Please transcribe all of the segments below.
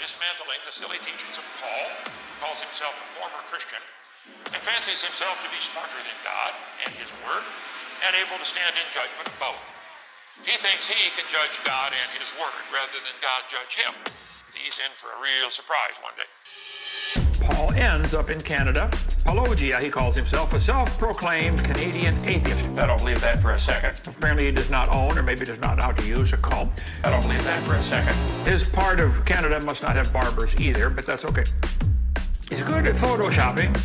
dismantling the silly teachings of Paul, who calls himself a former Christian, and fancies himself to be smarter than God and his word, and able to stand in judgment of both. He thinks he can judge God and his word rather than God judge him. He's in for a real surprise one day. Paul ends up in Canada. Paulogia, he calls himself, a self-proclaimed Canadian atheist. I don't believe that for a second. Apparently he does not own, or maybe does not know how to use, a comb. I don't believe that for a second. His part of Canada must not have barbers either, but that's okay. He's good at photoshopping.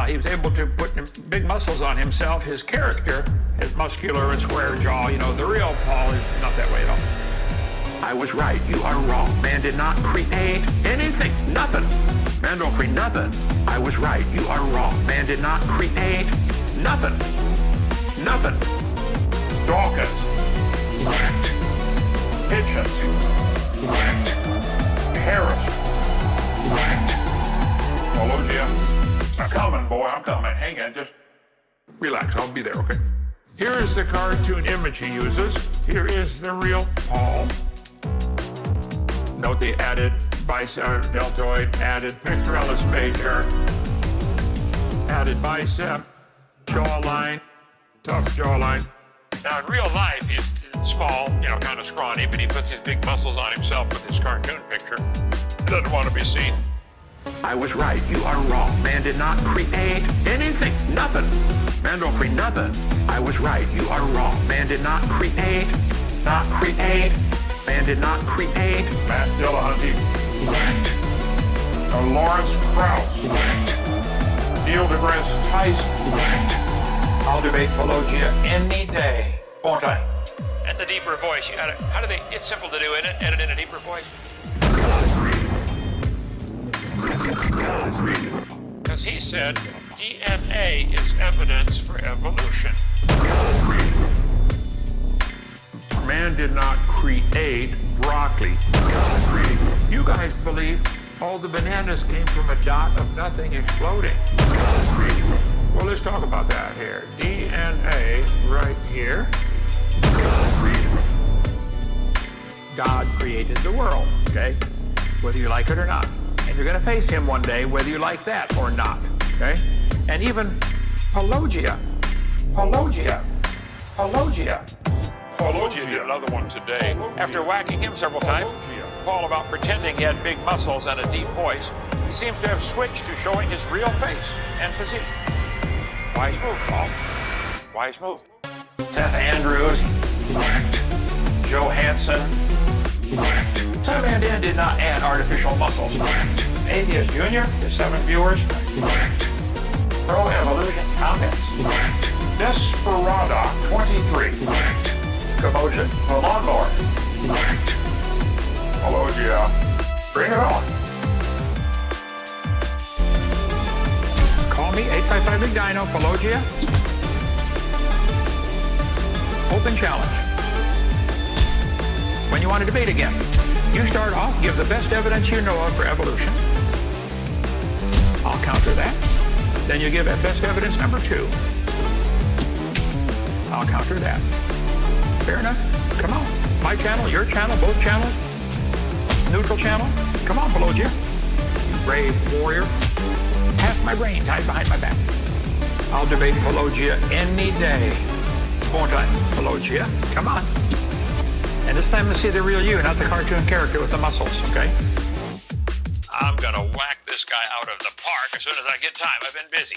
He was able to put big muscles on himself. His character, his muscular and square jaw, the real Paul is not that way at all. I was right, you are wrong. Man did not create anything, nothing. Man don't create nothing. I was right, you are wrong. Man did not create nothing. Nothing. Dawkins. Correct. Hitchens. Correct. Harris. Correct. Paulogia. I'm coming, boy, I'm coming. Hang on, just Relax, I'll be there, okay? Here is the cartoon image he uses. Here is the real Paul. Note the added bicep, deltoid, added pectoralis major, added bicep, jawline, tough jawline. now in real life he's small, kind of scrawny, but he puts his big muscles on himself with his cartoon picture. He doesn't want to be seen. I was right, you are wrong. Man did not create anything, nothing. Man don't create nothing. I was right, you are wrong. Man did not create. Man did not create. Matt Dillahunty. Correct. Lawrence Krauss. Correct. Neil deGrasse Tyson. Correct. I'll debate Paulogia any day, won't I? And the deeper voice, it's simple to do, isn't it? Edit in a deeper voice. Because he said DNA is evidence for evolution. Man did not create broccoli. You guys believe all the bananas came from a dot of nothing exploding. Well, let's talk about that here. DNA right here. God created the world, okay? Whether you like it or not. And you're going to face him one day, whether you like that or not, okay? And even Paulogia, Paulogia, another one today. After whacking him several times, Paul about pretending he had big muscles and a deep voice, he seems to have switched to showing his real face and physique. Wise move, Paul. Wise move. Seth Andrews. Correct. Joe Hansen. Correct. Sam Van Dan did not add artificial muscles. Correct. Atheist Junior, his 7 viewers. Correct. Pro-evolution comments. Correct. Desperada 23. Correct. Commotion, the lawnmower. Correct. Paulogia, bring it on. call me 855 Big Dino, Paulogia. Open challenge. When you want to debate again, you start off, give the best evidence you know of for evolution. I'll counter that. Then you give best evidence number 2. I'll counter that. Fair enough? Come on. My channel, your channel, both channels. Neutral channel. Come on, Paulogia. You brave warrior. Half my brain tied behind my back. I'll debate Paulogia any day. Won't I, Paulogia? Come on. And this time to see the real you, not the cartoon character with the muscles, okay? I'm gonna whack this guy out of the park as soon as I get time. I've been busy.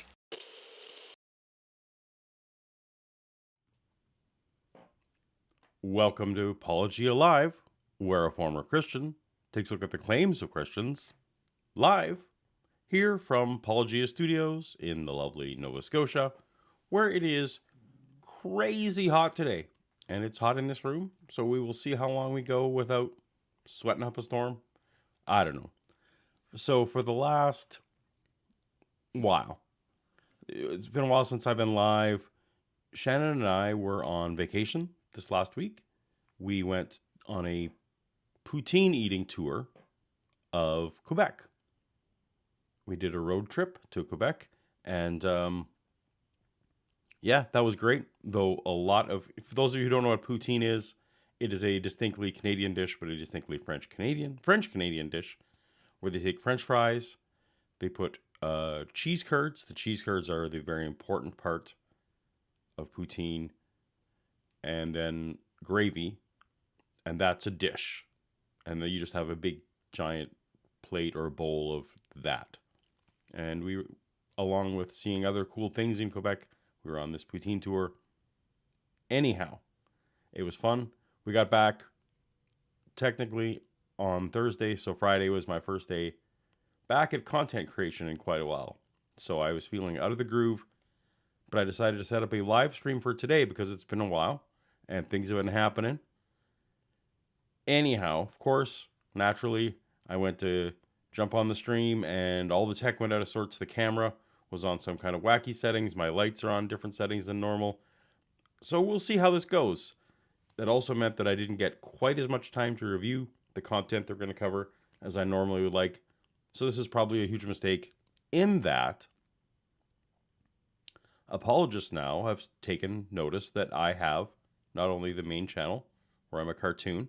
Welcome to Apologia Live, where a former Christian takes a look at the claims of Christians, live, here from Paulogia Studios in the lovely Nova Scotia, where it is crazy hot today. And it's hot in this room, so we will see how long we go without sweating up a storm. I don't know. So for the last while, it's been a while since I've been live. Shannon and I were on vacation this last week. We went on a poutine eating tour of Quebec. We did a road trip to Quebec, and yeah, that was great. Though a lot of, for those of you who don't know what poutine is, it is a distinctly Canadian dish, but a distinctly French Canadian dish, where they take French fries, they put cheese curds. The cheese curds are the very important part of poutine, and then gravy, and that's a dish. And then you just have a big giant plate or bowl of that. And we, along with seeing other cool things in Quebec, we were on this poutine tour. Anyhow, it was fun. We got back technically on Thursday, so Friday was my first day back at content creation in quite a while. So I was feeling out of the groove, but I decided to set up a live stream for today because it's been a while and things have been happening. Anyhow, of course, naturally, I went to jump on the stream and all the tech went out of sorts. The camera was on some kind of wacky settings. My lights are on different settings than normal. So we'll see how this goes. That also meant that I didn't get quite as much time to review the content they're going to cover as I normally would like. So this is probably a huge mistake in that Apologists now have taken notice that I have not only the main channel where I'm a cartoon,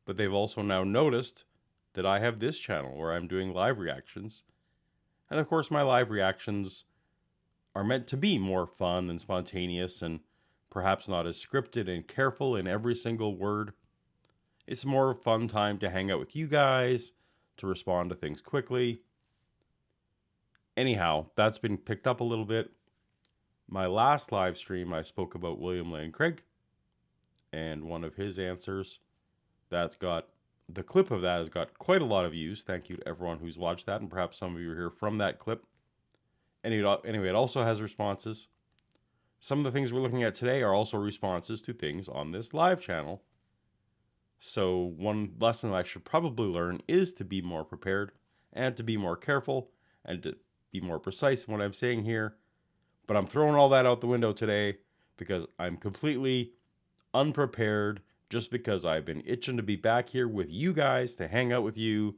but they've also now noticed that I have this channel where I'm doing live reactions. And of course, my live reactions are meant to be more fun and spontaneous and perhaps not as scripted and careful in every single word. It's more fun time to hang out with you guys, to respond to things quickly. Anyhow, that's been picked up a little bit. My last live stream, I spoke about William Lane Craig and one of his answers. The clip of that has got quite a lot of views. Thank you to everyone who's watched that, and perhaps some of you are here from that clip. Anyway, it also has responses. Some of the things we're looking at today are also responses to things on this live channel. So one lesson I should probably learn is to be more prepared and to be more careful and to be more precise in what I'm saying here. But I'm throwing all that out the window today because I'm completely unprepared just because I've been itching to be back here with you guys, to hang out with you.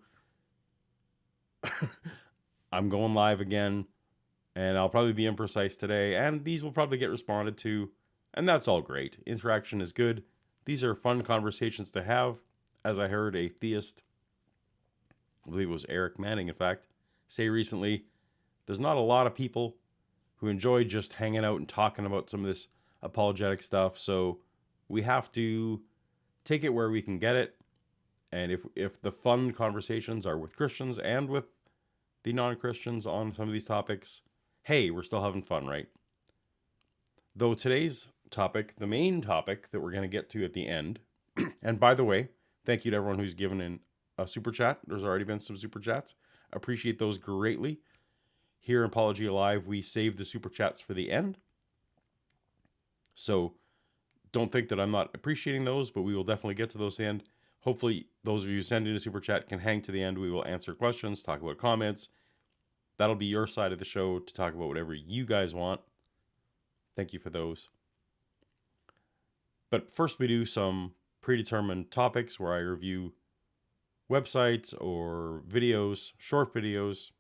I'm going live again, and I'll probably be imprecise today, and these will probably get responded to, and that's all great. Interaction is good. These are fun conversations to have. As I heard a theist, I believe it was Eric Manning, in fact, say recently, there's not a lot of people who enjoy just hanging out and talking about some of this apologetic stuff, so we have to take it where we can get it. And if the fun conversations are with Christians and with the non-Christians on some of these topics, hey, we're still having fun, right? Though today's topic, the main topic that we're going to get to at the end, and by the way, thank you to everyone who's given in a super chat. There's already been some super chats. Appreciate those greatly. Here in Paulogia Live, we save the super chats for the end. So don't think that I'm not appreciating those, but we will definitely get to those at the end. Hopefully, those of you sending a super chat can hang to the end. We will answer questions, talk about comments. That'll be your side of the show to talk about whatever you guys want. Thank you for those. But first, we do some predetermined topics where I review websites or videos, short videos.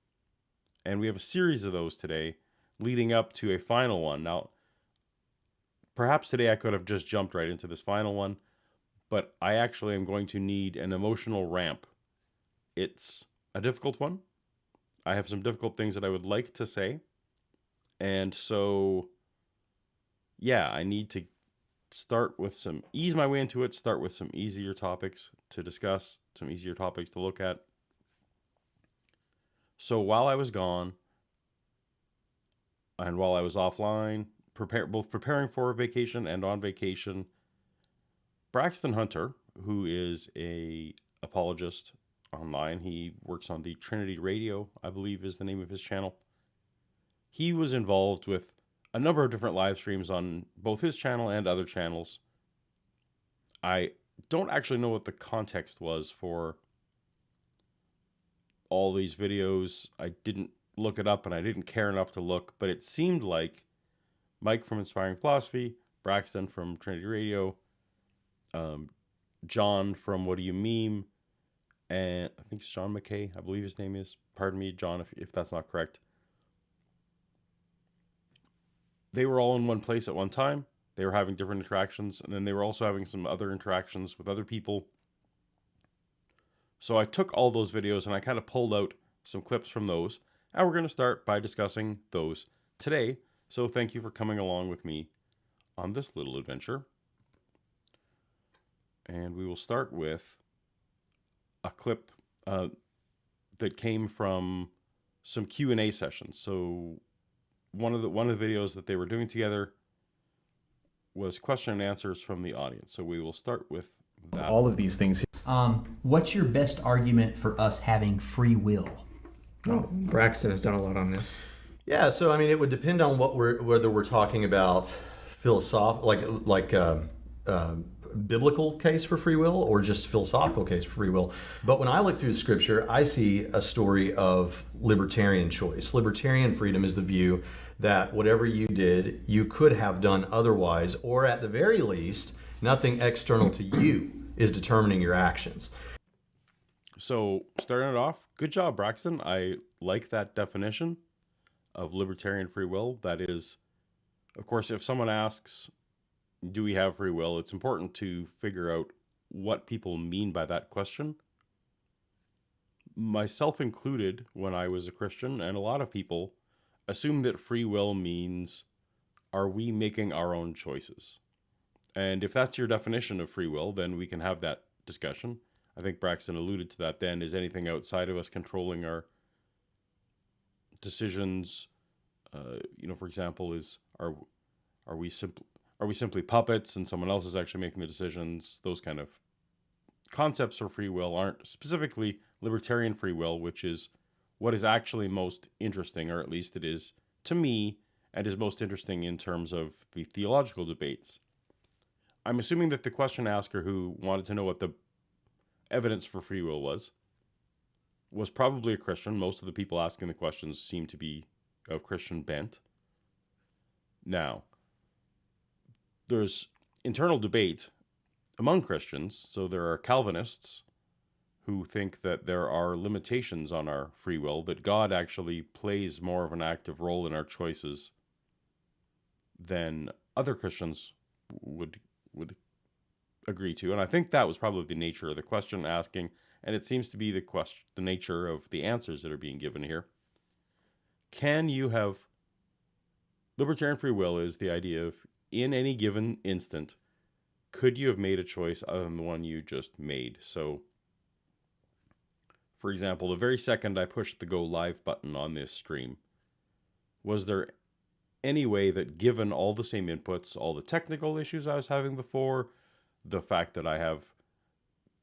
And we have a series of those today leading up to a final one. Now, perhaps today I could have just jumped right into this final one, but I actually am going to need an emotional ramp. It's a difficult one. I have some difficult things that I would like to say. And so, yeah, I need to ease my way into it, start with some easier topics to discuss, some easier topics to look at. So while I was gone, and while I was offline, both preparing for a vacation and on vacation, Braxton Hunter, who is a apologist online, he works on the Trinity Radio, I believe is the name of his channel. He was involved with a number of different live streams on both his channel and other channels. I don't actually know what the context was for all these videos. I didn't look it up and I didn't care enough to look, but it seemed like Mike from Inspiring Philosophy, Braxton from Trinity Radio, John from What Do You Meme, and I think it's Sean McKay, I believe his name is. Pardon me, John, if that's not correct. They were all in one place at one time. They were having different interactions, and then they were also having some other interactions with other people. So I took all those videos and I kind of pulled out some clips from those, and we're going to start by discussing those today. So thank you for coming along with me on this little adventure. And we will start with a clip that came from some Q&A sessions. So one of the videos that they were doing together was question and answers from the audience. So we will start with that. All of these things. What's your best argument for us having free will? Oh, Braxton has done a lot on this. Yeah, so I mean, it would depend on whether we're talking about biblical case for free will or just philosophical case for free will. But when I look through the scripture, I see a story of libertarian choice. Libertarian freedom is the view that whatever you did, you could have done otherwise, or at the very least, nothing external to you is determining your actions. So starting it off, good job, Braxton. I like that definition of libertarian free will. That is, of course, if someone asks, do we have free will? It's important to figure out what people mean by that question. Myself included, when I was a Christian, and a lot of people assume that free will means, are we making our own choices? And if that's your definition of free will, then we can have that discussion. I think Braxton alluded to that then. Is anything outside of us controlling our decisions? For example, are we simply puppets and someone else is actually making the decisions? Those kind of concepts for free will aren't specifically libertarian free will, which is what is actually most interesting, or at least it is to me, and is most interesting in terms of the theological debates. I'm assuming that the question asker who wanted to know what the evidence for free will was probably a Christian. Most of the people asking the questions seem to be of Christian bent. Now, there's internal debate among Christians. So there are Calvinists who think that there are limitations on our free will, that God actually plays more of an active role in our choices than other Christians would agree to. And I think that was probably the nature of the question asking, and it seems to be the nature of the answers that are being given here. Can you have libertarian free will? Is the idea of, in any given instant, could you have made a choice other than the one you just made? So, for example, the very second I pushed the go live button on this stream, was there any way that, given all the same inputs, all the technical issues I was having before, the fact that I have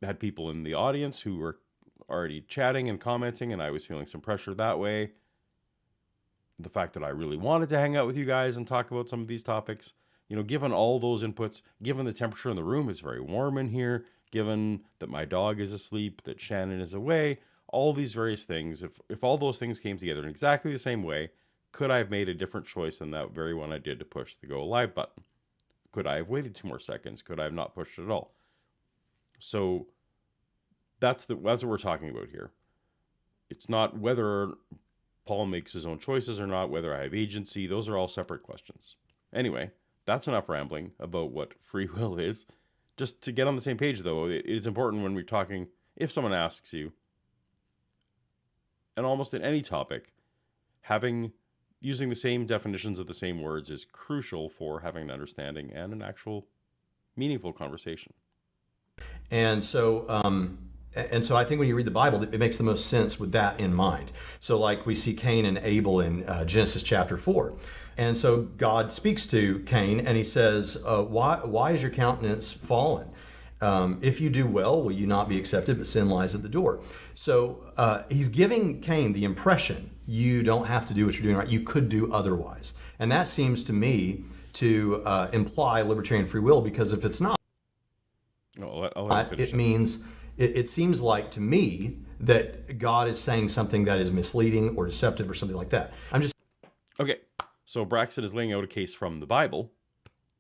had people in the audience who were already chatting and commenting and I was feeling some pressure that way, the fact that I really wanted to hang out with you guys and talk about some of these topics, given all those inputs, given the temperature in the room is very warm in here, given that my dog is asleep, that Shannon is away, all these various things, if all those things came together in exactly the same way, could I have made a different choice than that very one I did to push the go live button? Could I have waited 2 more seconds? Could I have not pushed it at all? So that's what we're talking about here. It's not whether Paul makes his own choices or not, whether I have agency. Those are all separate questions. Anyway, that's enough rambling about what free will is. Just to get on the same page, though, it is important when we're talking, if someone asks you, and almost in any topic, using the same definitions of the same words is crucial for having an understanding and an actual meaningful conversation. And so I think when you read the Bible, it makes the most sense with that in mind. So like we see Cain and Abel in Genesis chapter 4. And so God speaks to Cain and he says, why is your countenance fallen? If you do well, will you not be accepted? But sin lies at the door. So he's giving Cain the impression, you don't have to do what you're doing right. You could do otherwise. And that seems to me to imply libertarian free will, because if it's not, it means, it seems like to me that God is saying something that is misleading or deceptive or something like that. Okay, so Braxton is laying out a case from the Bible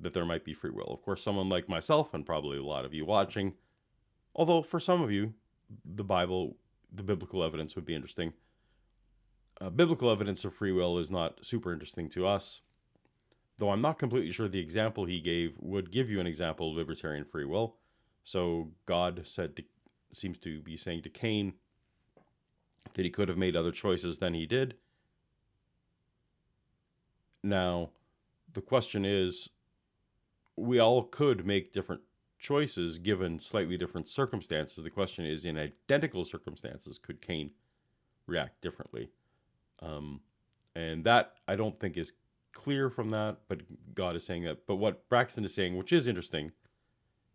that there might be free will. Of course, someone like myself, and probably a lot of you watching, although for some of you, the biblical evidence would be interesting. Biblical evidence of free will is not super interesting to us, though I'm not completely sure the example he gave would give you an example of libertarian free will. So God said seems to be saying to Cain that he could have made other choices than he did. Now, the question is, we all could make different choices given slightly different circumstances. The question is, in identical circumstances, could Cain react differently? And that, I don't think, is clear from that, but God is saying that. But what Braxton is saying, which is interesting,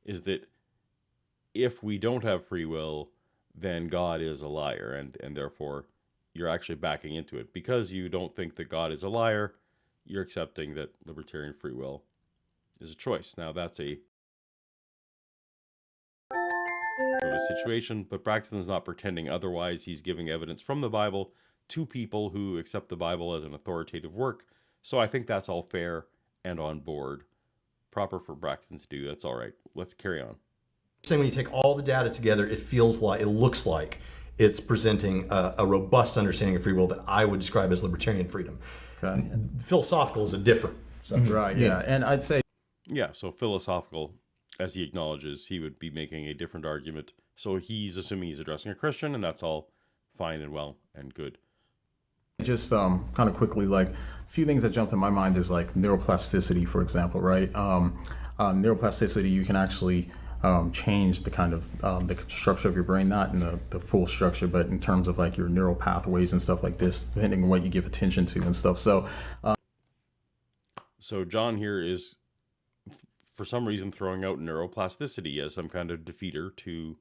is that if we don't have free will, then God is a liar, and therefore you're actually backing into it. Because you don't think that God is a liar, you're accepting that libertarian free will is a choice. Now, that's a situation, but Braxton's not pretending otherwise. He's giving evidence from the Bible to people who accept the Bible as an authoritative work. So I think that's all fair and on board. Proper for Braxton to do. That's all right. Let's carry on. Saying when you take all the data together, it looks like it's presenting a robust understanding of free will that I would describe as libertarian freedom. Okay. Philosophical is a different subject. Right, yeah. And I'd say, Yeah, so philosophical, as he acknowledges, he would be making a different argument. So he's assuming he's addressing a Christian, and that's all fine and well and good. just kind of quickly, like, a few things that jumped in my mind is like neuroplasticity, for example, right? Neuroplasticity, you can actually change the kind of the structure of your brain, not in the full structure, but in terms of like your neural pathways and stuff like this, depending on what you give attention to and stuff. So John here is, for some reason, throwing out neuroplasticity as some kind of defeater to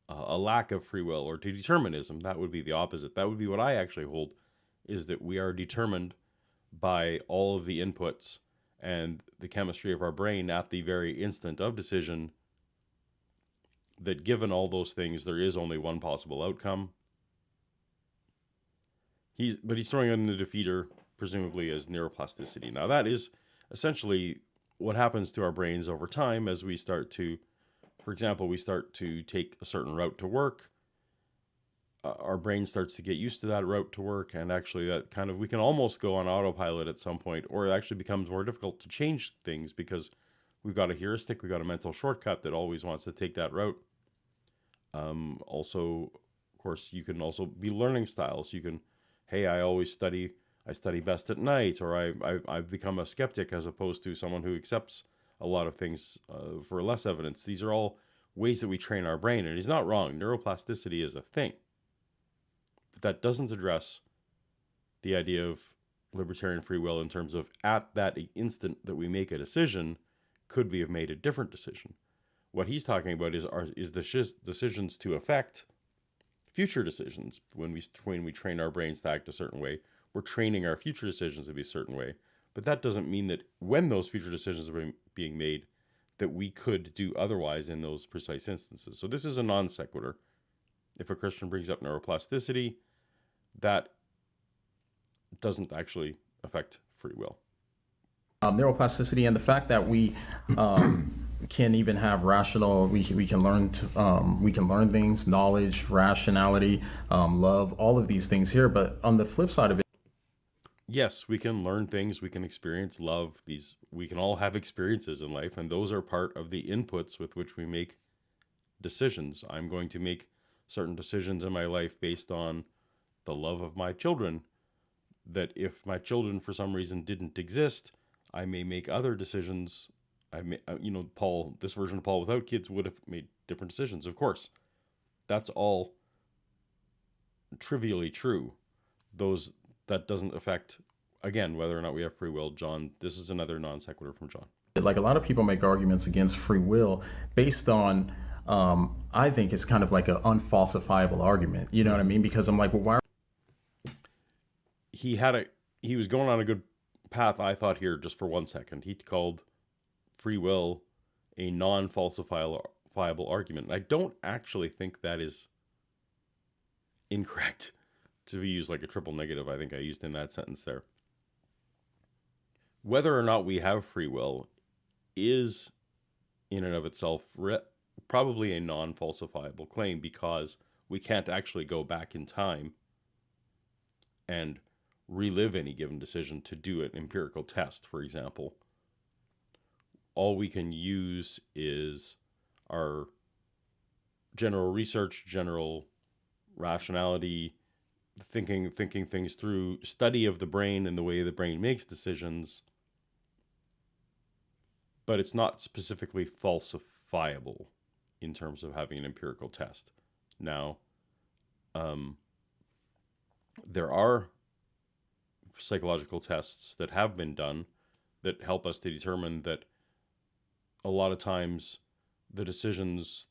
a lack of free will, or to determinism. That would be the opposite. That would be what I actually hold, is that we are determined by all of the inputs and the chemistry of our brain at the very instant of decision, that given all those things, there is only one possible outcome. But he's throwing in the defeater, presumably as neuroplasticity. Now that is essentially what happens to our brains over time as we start to, for example, we start to take a certain route to work. Our brain starts to get used to that route to work, and actually that kind of, we can almost go on autopilot at some point, or it actually becomes more difficult to change things because we've got a heuristic, we've got a mental shortcut that always wants to take that route. Also, of course, you can also be learning styles. You can, hey, I study best at night, or I've become a skeptic as opposed to someone who accepts a lot of things for less evidence. These are all ways that we train our brain, and he's not wrong. Neuroplasticity is a thing. But that doesn't address the idea of libertarian free will in terms of at that instant that we make a decision, could we have made a different decision? What he's talking about is the decisions to affect future decisions. When we train our brains to act a certain way, we're training our future decisions to be a certain way. But that doesn't mean that when those future decisions are being made, that we could do otherwise in those precise instances. So this is a non sequitur. If a Christian brings up neuroplasticity, that doesn't actually affect free will. Neuroplasticity and the fact that we can even have rational, we can learn things, knowledge, rationality, love, all of these things here. But on the flip side of it, yes, we can learn things, we can experience love, we can all have experiences in life, and those are part of the inputs with which we make decisions. I'm going to make certain decisions in my life based on the love of my children, that if my children for some reason didn't exist, I may make other decisions. Paul, this version of Paul without kids would have made different decisions, of course. That's all trivially true. That doesn't affect, again, whether or not we have free will. John, this is another non sequitur from John. like, a lot of people make arguments against free will based on, I think it's kind of like an unfalsifiable argument. You know what I mean? Because I'm like, well, why? He was going on a good path, I thought, here just for 1 second. He called free will a non-falsifiable argument. I don't actually think that is incorrect to be used like a triple negative. I think I used in that sentence there. Whether or not we have free will is in and of itself probably a non-falsifiable claim, because we can't actually go back in time and relive any given decision to do an empirical test, for example. All we can use is our general research, general rationality, thinking things through, study of the brain and the way the brain makes decisions, but it's not specifically falsifiable in terms of having an empirical test. Now, there are psychological tests that have been done that help us to determine that a lot of times the decisions,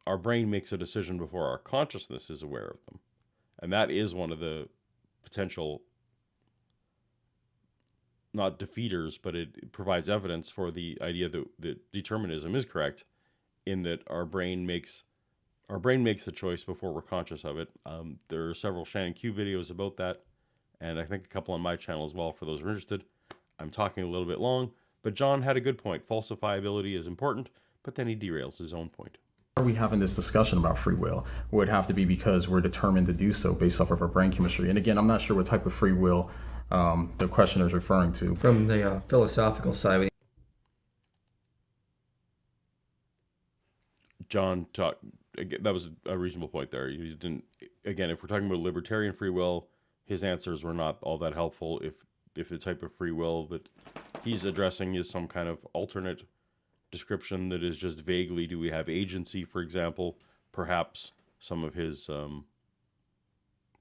our brain makes a decision before our consciousness is aware of them. And that is one of the potential, not defeaters, but it provides evidence for the idea that determinism is correct, in that our brain makes the choice before we're conscious of it. There are several Shannon Q videos about that, and I think a couple on my channel as well for those who are interested. I'm talking a little bit long, but John had a good point. Falsifiability is important, but then he derails his own point. Are we having this discussion about free will? Would have to be because we're determined to do so based off of our brain chemistry. And again, I'm not sure what type of free will the questioner is referring to. From the philosophical side, John talked. That was a reasonable point there. He didn't. Again, if we're talking about libertarian free will, his answers were not all that helpful. If the type of free will that he's addressing is some kind of alternate description that is just vaguely, do we have agency, for example, perhaps some of his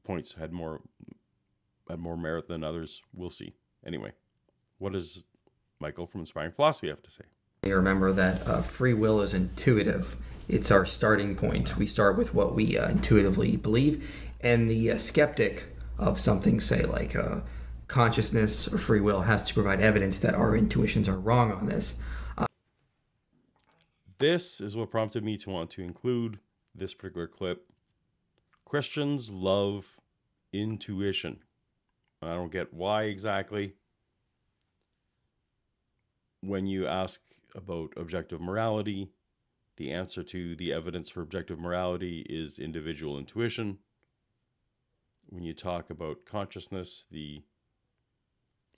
points had more merit than others. We'll see. Anyway, what does Michael from Inspiring Philosophy have to say? you remember that free will is intuitive. It's our starting point. We start with what we intuitively believe. And the skeptic of something, say like consciousness or free will, has to provide evidence that our intuitions are wrong on this. This is what prompted me to want to include this particular clip. Christians love intuition. I don't get why exactly. When you ask about objective morality, the answer to the evidence for objective morality is individual intuition. When you talk about consciousness, the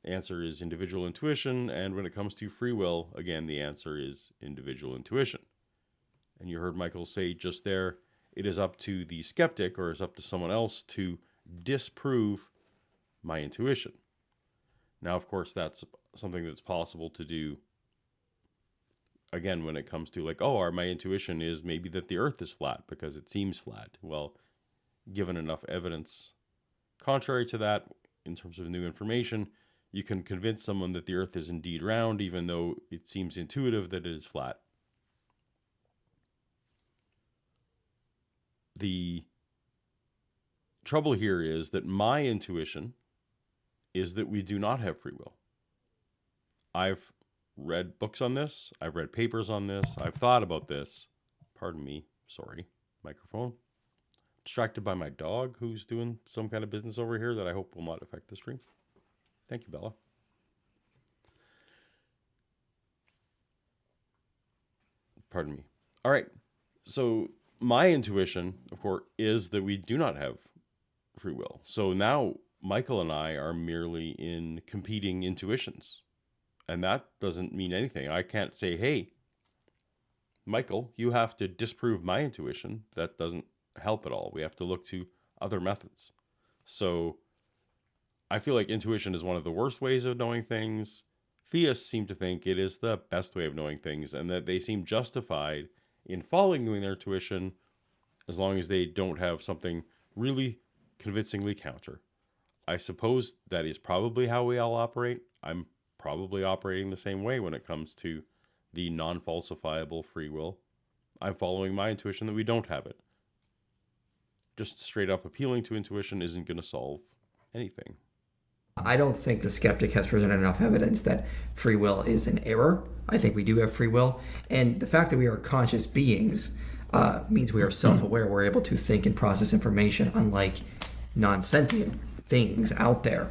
answer is individual intuition. And when it comes to free will, again, the answer is individual intuition. And you heard Michael say just there, it is up to the skeptic, or it's up to someone else to disprove my intuition. Now, of course, that's something that's possible to do, again, when it comes to like, oh, my intuition is maybe that the earth is flat because it seems flat. Well, given enough evidence contrary to that, in terms of new information, you can convince someone that the earth is indeed round, even though it seems intuitive that it is flat. The trouble here is that my intuition is that we do not have free will. I've read books on this. I've read papers on this. I've thought about this. Pardon me. Sorry. Microphone. Distracted by my dog who's doing some kind of business over here that I hope will not affect the stream. Thank you, Bella. Pardon me. All right. So my intuition, of course, is that we do not have free will. So now Michael and I are merely in competing intuitions. And that doesn't mean anything. I can't say, hey, Michael, you have to disprove my intuition. That doesn't help at all. We have to look to other methods. So I feel like intuition is one of the worst ways of knowing things. Theists seem to think it is the best way of knowing things, and that they seem justified in following their intuition as long as they don't have something really convincingly counter. I suppose that is probably how we all operate. I'm probably operating the same way when it comes to the non-falsifiable free will. I'm following my intuition that we don't have it. Just straight up appealing to intuition isn't going to solve anything. I don't think the skeptic has presented enough evidence that free will is an error. I think we do have free will. And the fact that we are conscious beings means we are self-aware. We're able to think and process information, unlike non-sentient things out there.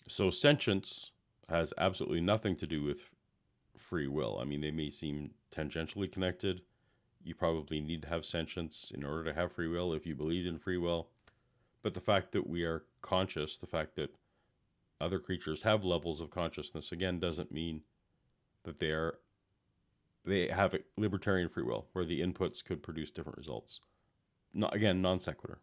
So sentience has absolutely nothing to do with free will. I mean, they may seem tangentially connected. You probably need to have sentience in order to have free will if you believe in free will. But the fact that we are conscious, the fact that other creatures have levels of consciousness, again, doesn't mean that they are they have a libertarian free will, where the inputs could produce different results. Again, non sequitur.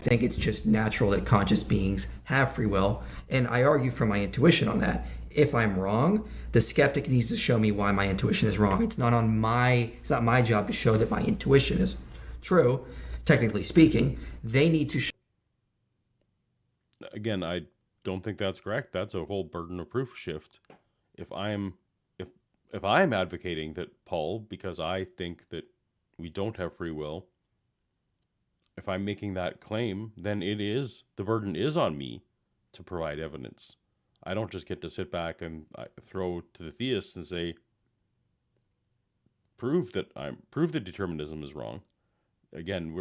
I think it's just natural that conscious beings have free will, and I argue from my intuition on that. If I'm wrong, the skeptic needs to show me why my intuition is wrong. It's not my job to show that my intuition is true. Technically speaking, they need to Again, I don't think that's correct. That's a whole burden of proof shift. If I'm advocating that, Paul, because I think that we don't have free will, if I'm making that claim, then the burden is on me to provide evidence. I don't just get to sit back and throw to the theists and say, prove that determinism is wrong. Again,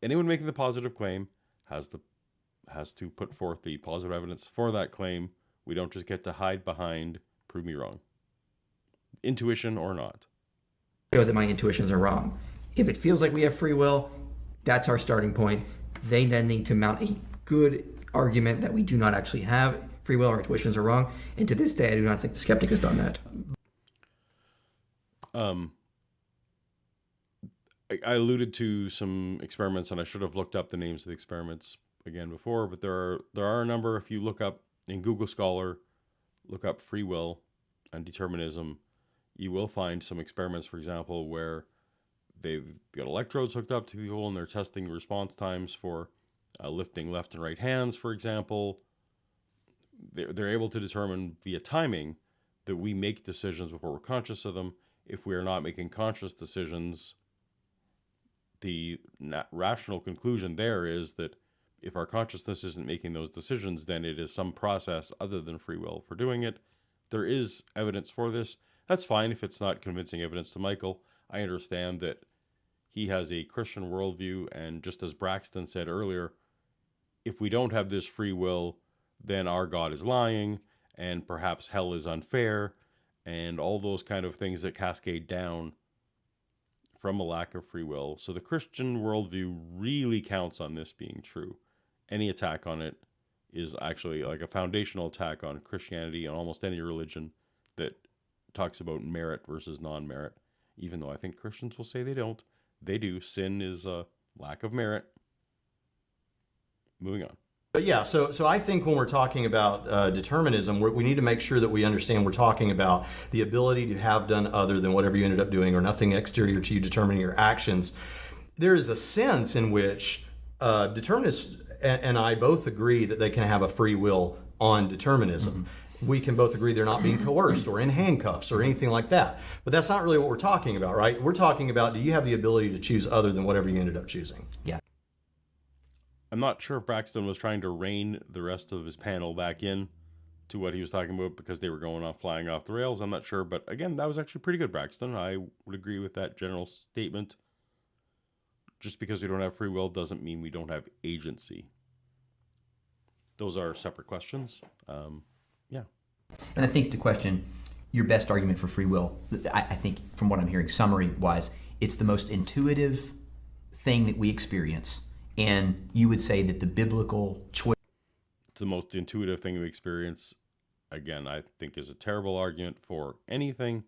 anyone making the positive claim has to put forth the positive evidence for that claim. We don't just get to hide behind prove me wrong, intuition or not. show that my intuitions are wrong. If it feels like we have free will, that's our starting point. They then need to mount a good argument that we do not actually have free will, our intuitions are wrong. And to this day, I do not think the skeptic has done that. I alluded to some experiments, and I should have looked up the names of the experiments again before, but there are a number. If you look up in Google Scholar, look up free will and determinism, you will find some experiments, for example, where they've got electrodes hooked up to people and they're testing response times for lifting left and right hands, for example. They're able to determine via timing that we make decisions before we're conscious of them. If we are not making conscious decisions, the rational conclusion there is that if our consciousness isn't making those decisions, then it is some process other than free will for doing it. There is evidence for this. That's fine if it's not convincing evidence to Michael. I understand that he has a Christian worldview, and just as Braxton said earlier, if we don't have this free will, then our God is lying, and perhaps hell is unfair, and all those kind of things that cascade down from a lack of free will. So the Christian worldview really counts on this being true. Any attack on it is actually like a foundational attack on Christianity and almost any religion that talks about merit versus non-merit, even though I think Christians will say they don't. They do. Sin is a lack of merit. Moving on. But yeah, so I think when we're talking about determinism, we need to make sure that we understand we're talking about the ability to have done other than whatever you ended up doing, or nothing exterior to you determining your actions. There is a sense in which determinists and I both agree that they can have a free will on determinism. Mm-hmm. We can both agree they're not being coerced or in handcuffs or anything like that. But that's not really what we're talking about, right? We're talking about, do you have the ability to choose other than whatever you ended up choosing? Yeah. I'm not sure if Braxton was trying to rein the rest of his panel back in to what he was talking about because they were flying off the rails. I'm not sure. But again, that was actually pretty good, Braxton. I would agree with that general statement. Just because we don't have free will doesn't mean we don't have agency. Those are separate questions. Yeah. And I think the question, your best argument for free will, I think from what I'm hearing summary-wise, it's the most intuitive thing that we experience. And you would say that the biblical choice... It's the most intuitive thing we experience. Again, I think is a terrible argument for anything.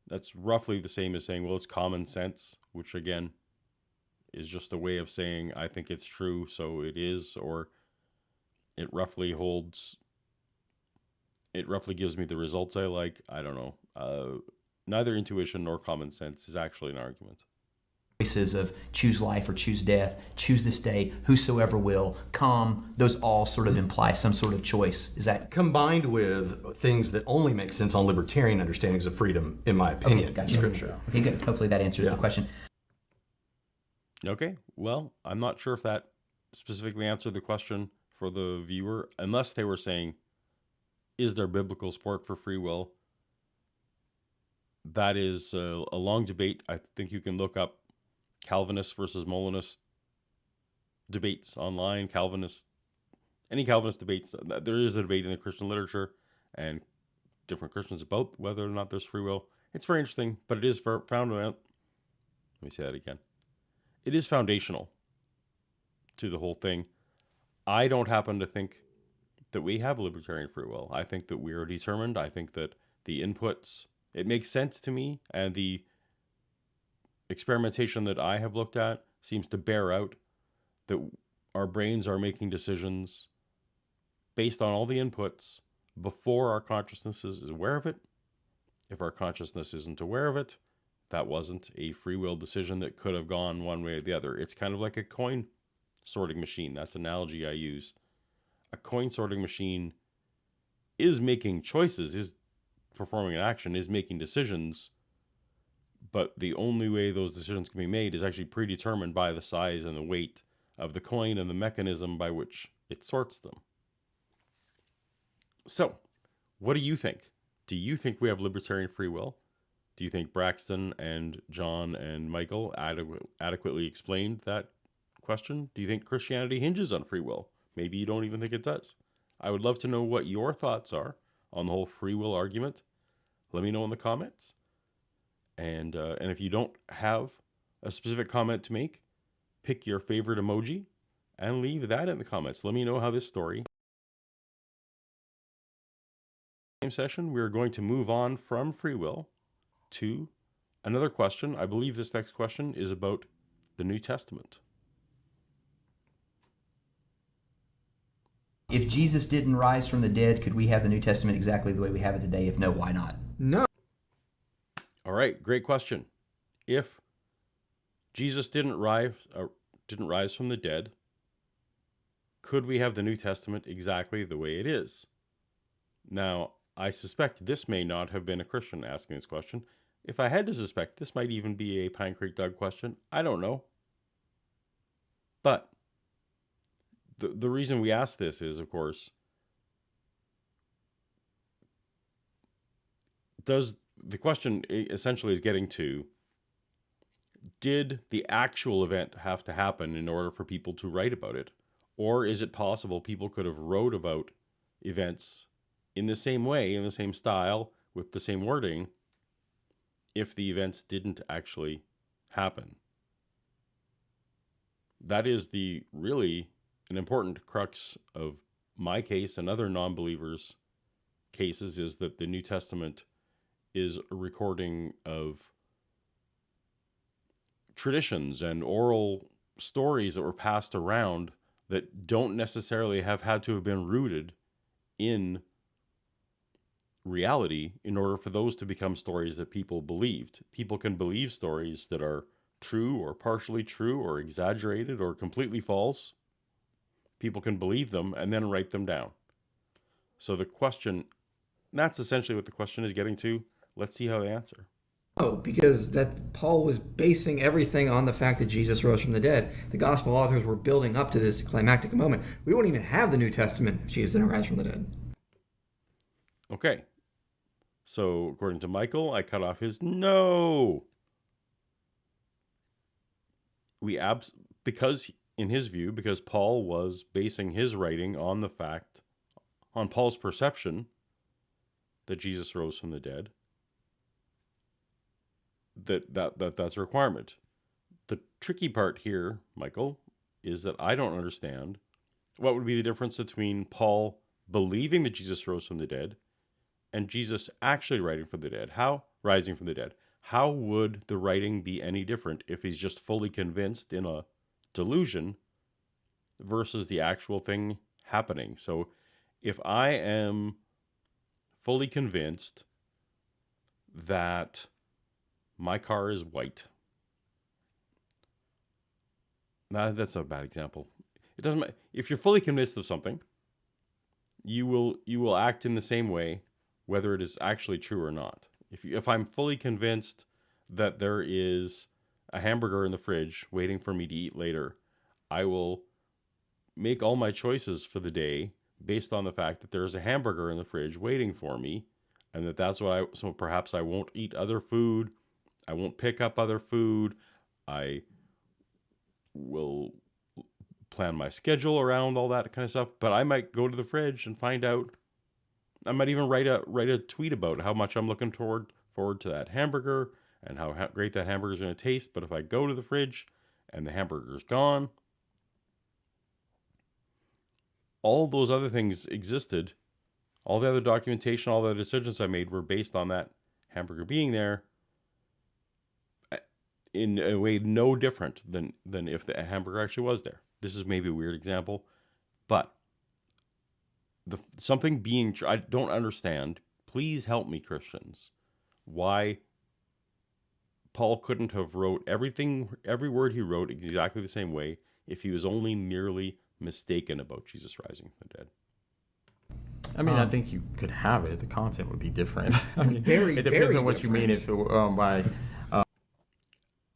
That's roughly the same as saying, well, it's common sense, which again is just a way of saying, I think it's true, so it is, or it roughly gives me the results I like. I don't know. Neither intuition nor common sense is actually an argument. Choices of choose life or choose death, choose this day, whosoever will, come, those all sort of imply some sort of choice. Is that combined with things that only make sense on libertarian understandings of freedom, in my opinion, okay, gotcha. Scripture. Okay, good. Hopefully that answers the question. Okay, well, I'm not sure if that specifically answered the question for the viewer, unless they were saying, is there biblical support for free will? That is a long debate. I think you can look up Calvinist versus Molinist debates online. Any Calvinist debates. There is a debate in the Christian literature and different Christians about whether or not there's free will. It's very interesting, but it is let me say that again. It is foundational to the whole thing. I don't happen to think that we have libertarian free will. I think that we are determined. I think that the inputs, It makes sense to me, and the experimentation that I have looked at seems to bear out that our brains are making decisions based on all the inputs before our consciousness is aware of it. If our consciousness isn't aware of it, that wasn't a free will decision that could have gone one way or the other. It's kind of like a coin sorting machine. That's an analogy I use. A coin sorting machine is making choices, is performing an action, is making decisions, but the only way those decisions can be made is actually predetermined by the size and the weight of the coin and the mechanism by which it sorts them. So, what do you think? Do you think we have libertarian free will? Do you think Braxton and John and Michael adequately explained that question? Do you think Christianity hinges on free will? Maybe you don't even think it does. I would love to know what your thoughts are on the whole free will argument. Let me know in the comments. And if you don't have a specific comment to make, pick your favorite emoji and leave that in the comments. Let me know how this story. Same session, we're going to move on from free will to another question. I believe this next question is about the New Testament. If Jesus didn't rise from the dead, could we have the New Testament exactly the way we have it today? If no, why not? No. All right, great question. If Jesus didn't rise from the dead, could we have the New Testament exactly the way it is? Now, I suspect this may not have been a Christian asking this question. If I had to suspect, this might even be a Pine Creek Doug question. I don't know. But the reason we ask this is, of course, the question essentially is getting to, did the actual event have to happen in order for people to write about it? Or is it possible people could have wrote about events in the same way, in the same style, with the same wording, if the events didn't actually happen? That is really an important crux of my case and other non-believers' cases, is that the New Testament is a recording of traditions and oral stories that were passed around that don't necessarily have had to have been rooted in reality in order for those to become stories that people believed. People can believe stories that are true or partially true or exaggerated or completely false. People can believe them and then write them down. So the question, that's essentially what the question is getting to. Let's see how they answer. Oh, because that Paul was basing everything on the fact that Jesus rose from the dead. The gospel authors were building up to this climactic moment. We won't even have the New Testament if Jesus didn't rise from the dead. Okay. So according to Michael, I cut off his no. Because in his view, because Paul was basing his writing on the fact, on Paul's perception that Jesus rose from the dead, that's a requirement. The tricky part here, Michael, is that I don't understand what would be the difference between Paul believing that Jesus rose from the dead and Jesus actually rising from the dead. How would the writing be any different if he's just fully convinced in a delusion versus the actual thing happening? So if I am fully convinced that my car is white. That's a bad example. It doesn't matter. If you're fully convinced of something, you will act in the same way, whether it is actually true or not. If I'm fully convinced that there is a hamburger in the fridge waiting for me to eat later, I will make all my choices for the day based on the fact that there is a hamburger in the fridge waiting for me, and that's what so perhaps I won't eat other food. I won't pick up other food. I will plan my schedule around all that kind of stuff. But I might go to the fridge and find out. I might even write a tweet about how much I'm looking forward to that hamburger and how great that hamburger is going to taste. But if I go to the fridge and the hamburger's gone, all those other things existed. All the other documentation, all the decisions I made were based on that hamburger being there in a way no different than if the hamburger actually was there. This is maybe a weird example, but something being true, I don't understand. Please help me, Christians. Why Paul couldn't have wrote every word he wrote exactly the same way if he was only merely mistaken about Jesus rising from the dead. I mean, I think you could have it. The content would be different. I mean, Very, it depends very on what different. you mean. If it by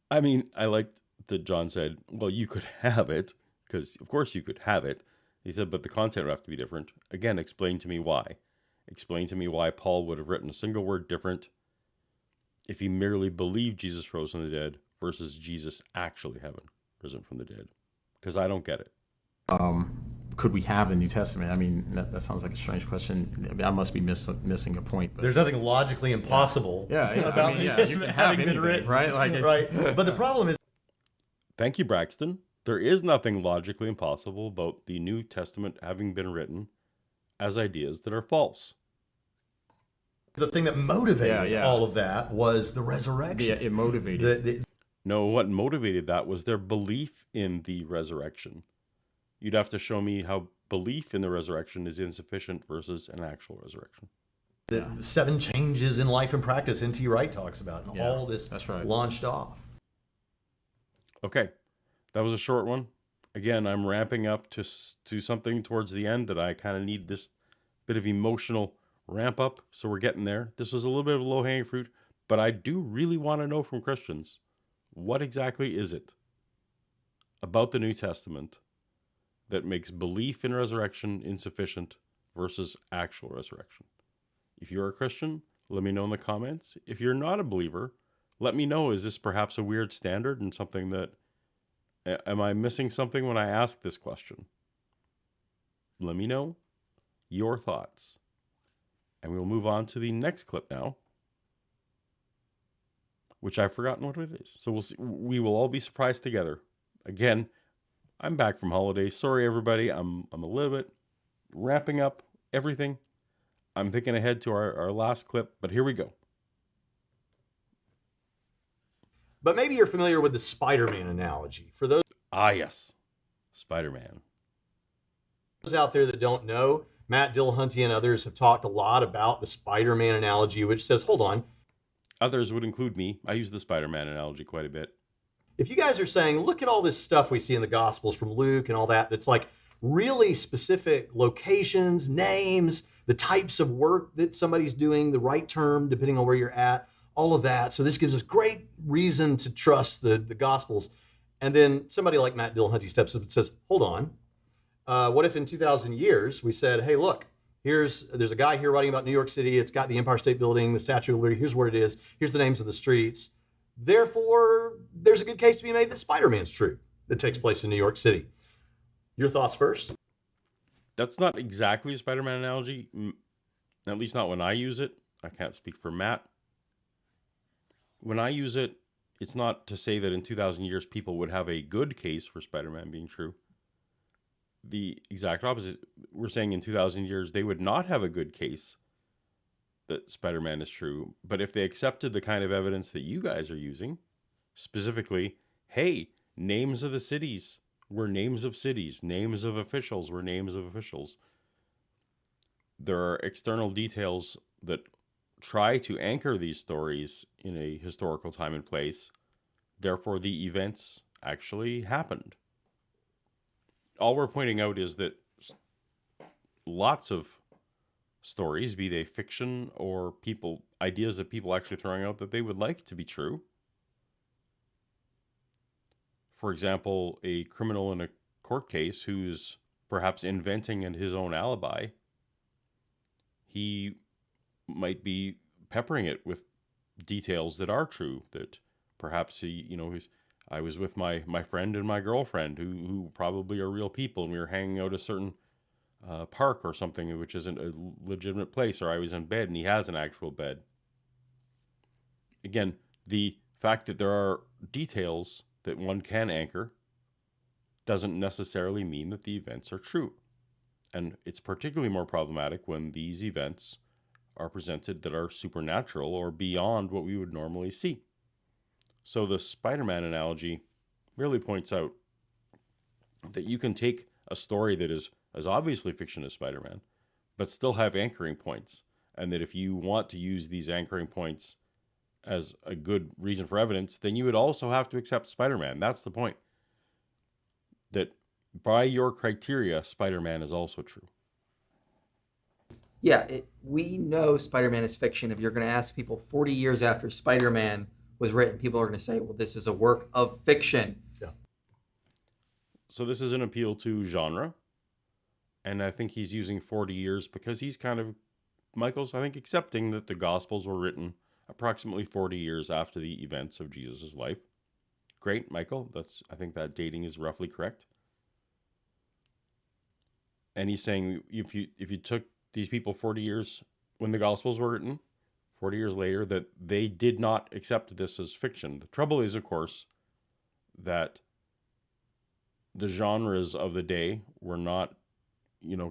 I mean, I liked that John said, well, you could have it, because of course you could have it. He said, but the content would have to be different. Again, explain to me why. Explain to me why Paul would have written a single word different if he merely believed Jesus rose from the dead versus Jesus actually having risen from the dead. Because I don't get it. could we have a New Testament? I mean, that sounds like a strange question. I must be missing a point. But There's nothing logically impossible about New Testament having been written, right? Like right? But the problem is, Thank you, Braxton. There is nothing logically impossible about the New Testament having been written as ideas that are false. the thing that motivated Yeah. all of that was the resurrection. Yeah, it motivated. No, what motivated that was their belief in the resurrection. You'd have to show me how belief in the resurrection is insufficient versus an actual resurrection. The 7 changes in life and practice N.T. Wright talks about, and Yeah, all this that's right. launched off. Okay, that was a short one. Again, I'm ramping up to something towards the end that I kind of need this bit of emotional ramp up, so we're getting there. This was a little bit of low-hanging fruit, but I do really want to know from Christians, what exactly is it about the New Testament that makes belief in resurrection insufficient versus actual resurrection? If you're a Christian, let me know in the comments. If you're not a believer, let me know, is this perhaps a weird standard and something that, am I missing something when I ask this question? Let me know your thoughts. And we'll move on to the next clip now, which I've forgotten what it is. So we'll see. We will all be surprised together. Again, I'm back from holidays. Sorry, everybody. I'm a little bit wrapping up everything. I'm thinking ahead to our last clip, but here we go. But maybe you're familiar with the Spider-Man analogy. For those Yes. Spider-Man. out there that don't know, Matt Dillahunty and others have talked a lot about the Spider-Man analogy, which says, hold on, Others would include me. I use the Spider-Man analogy quite a bit. if you guys are saying, look at all this stuff we see in the Gospels from Luke and all that, that's like really specific locations, names, the types of work that somebody's doing, the right term, depending on where you're at, all of that. So this gives us great reason to trust the Gospels. And then somebody like Matt Dillahunty steps up and says, hold on, what if in 2,000 years we said, hey, look, there's a guy here writing about New York City. It's got the Empire State Building, the Statue of Liberty. Here's where it is. Here's the names of the streets. Therefore, there's a good case to be made that Spider-Man's true, that takes place in New York City. Your thoughts first? That's not exactly a Spider-Man analogy, at least not when I use it. I can't speak for Matt. When I use it, it's not to say that in 2,000 years people would have a good case for Spider-Man being true. The exact opposite. We're saying in 2,000 years they would not have a good case that Spider-Man is true. But if they accepted the kind of evidence that you guys are using, specifically, hey, names of the cities were names of cities, names of officials were names of officials. There are external details that try to anchor these stories in a historical time and place. Therefore, the events actually happened. All we're pointing out is that lots of stories, be they fiction or ideas that people actually throwing out that they would like to be true. For example, a criminal in a court case who's perhaps inventing his own alibi, he might be peppering it with details that are true, that perhaps I was with my friend and my girlfriend who probably are real people, and we were hanging out a certain park or something which isn't a legitimate place, or I was in bed and he has an actual bed. Again, the fact that there are details that one can anchor doesn't necessarily mean that the events are true. And it's particularly more problematic when these events are presented that are supernatural or beyond what we would normally see. So the Spider-Man analogy really points out that you can take a story that is as obviously fiction as Spider-Man, but still have anchoring points. And that if you want to use these anchoring points as a good reason for evidence, then you would also have to accept Spider-Man. That's the point. That by your criteria, Spider-Man is also true. Yeah, we know Spider-Man is fiction. If you're going to ask people 40 years after Spider-Man was written, people are going to say, well, this is a work of fiction. Yeah. So this is an appeal to genre. And I think he's using 40 years because he's kind of, Michael's, I think, accepting that the Gospels were written approximately 40 years after the events of Jesus' life. Great, Michael. I think that dating is roughly correct. And he's saying if you took these people 40 years when the Gospels were written, 40 years later, that they did not accept this as fiction. The trouble is, of course, that the genres of the day were not,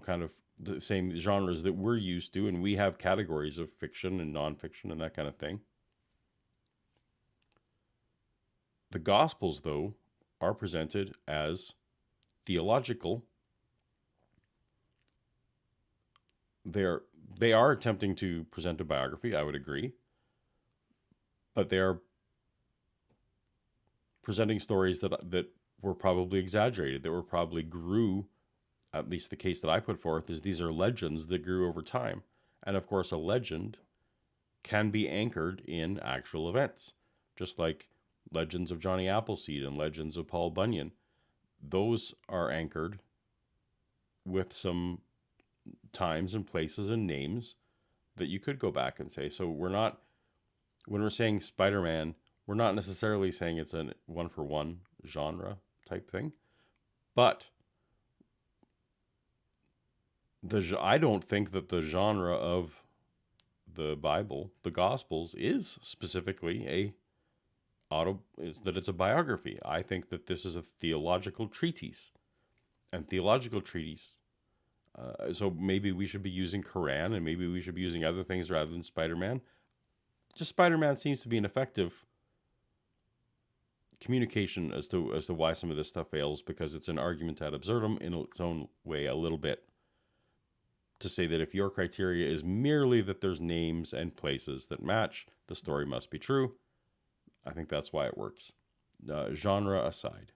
kind of the same genres that we're used to, and we have categories of fiction and nonfiction and that kind of thing. The Gospels, though, are presented as theological. They are attempting to present a biography, I would agree, but they are presenting stories that were probably exaggerated, that were probably grew. At least the case that I put forth is these are legends that grew over time. And of course, a legend can be anchored in actual events, just like legends of Johnny Appleseed and legends of Paul Bunyan. Those are anchored with some times and places and names that you could go back and say. So when we're saying Spider-Man, we're not necessarily saying it's a one-for-one genre type thing, but I don't think that the genre of the Bible, the Gospels, is specifically that it's a biography. I think that this is a theological treatise, and theological treatise. So maybe we should be using Quran, and maybe we should be using other things rather than Spider-Man. Just Spider-Man seems to be an effective communication as to why some of this stuff fails, because it's an argument ad absurdum in its own way a little bit. To say that if your criteria is merely that there's names and places that match, the story must be true. I think that's why it works. Genre aside.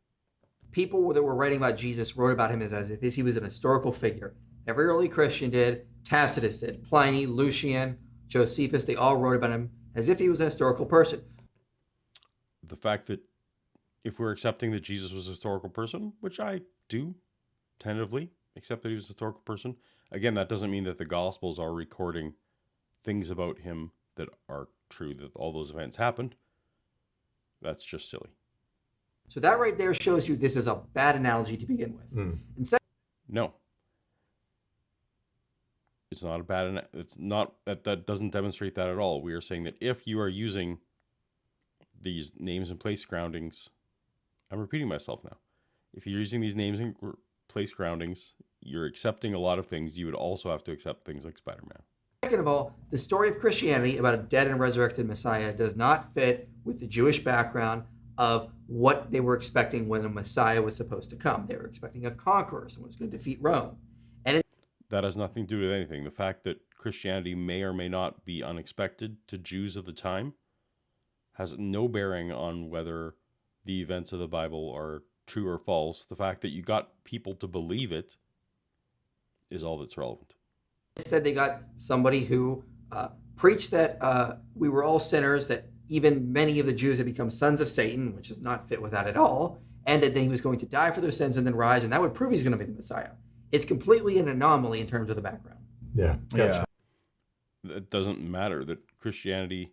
People that were writing about Jesus wrote about him as if he was an historical figure. Every early Christian did, Tacitus did, Pliny, Lucian, Josephus, they all wrote about him as if he was a historical person. The fact that if we're accepting that Jesus was a historical person, which I do tentatively accept that he was a historical person, again, that doesn't mean that the Gospels are recording things about him that are true, that all those events happened. That's just silly. So that right there shows you this is a bad analogy to begin with. And No. It's not a bad, it's not, that doesn't demonstrate that at all. We are saying that if you are using these names and place groundings, I'm repeating myself now. If you're using these names and place groundings, you're accepting a lot of things. You would also have to accept things like Spider-Man. second of all, the story of Christianity about a dead and resurrected Messiah does not fit with the Jewish background of what they were expecting when a Messiah was supposed to come. They were expecting a conqueror, someone who's going to defeat Rome. That has nothing to do with anything. The fact that Christianity may or may not be unexpected to Jews of the time has no bearing on whether the events of the Bible are true or false. The fact that you got people to believe it is all that's relevant. Instead, they got somebody who preached that we were all sinners, that even many of the Jews had become sons of Satan, which does not fit with that at all, and that then he was going to die for their sins and then rise, and that would prove he's going to be the Messiah. It's completely an anomaly in terms of the background. Yeah. Gotcha. It doesn't matter that Christianity,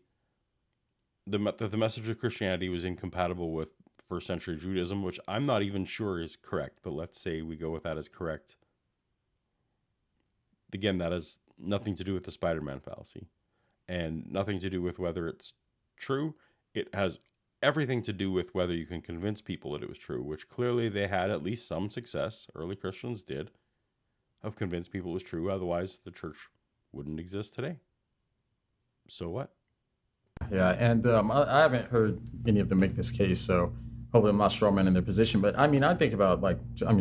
the message of Christianity was incompatible with first century Judaism, which I'm not even sure is correct, but let's say we go with that as correct. Again, that has nothing to do with the Spider-Man fallacy and nothing to do with whether it's true. It has everything to do with whether you can convince people that it was true, which clearly they had at least some success, early Christians did, of convince people it was true. Otherwise, the church wouldn't exist today. So what? Yeah, and I haven't heard any of them make this case, so hopefully I'm not strawman in their position. But I mean, I think about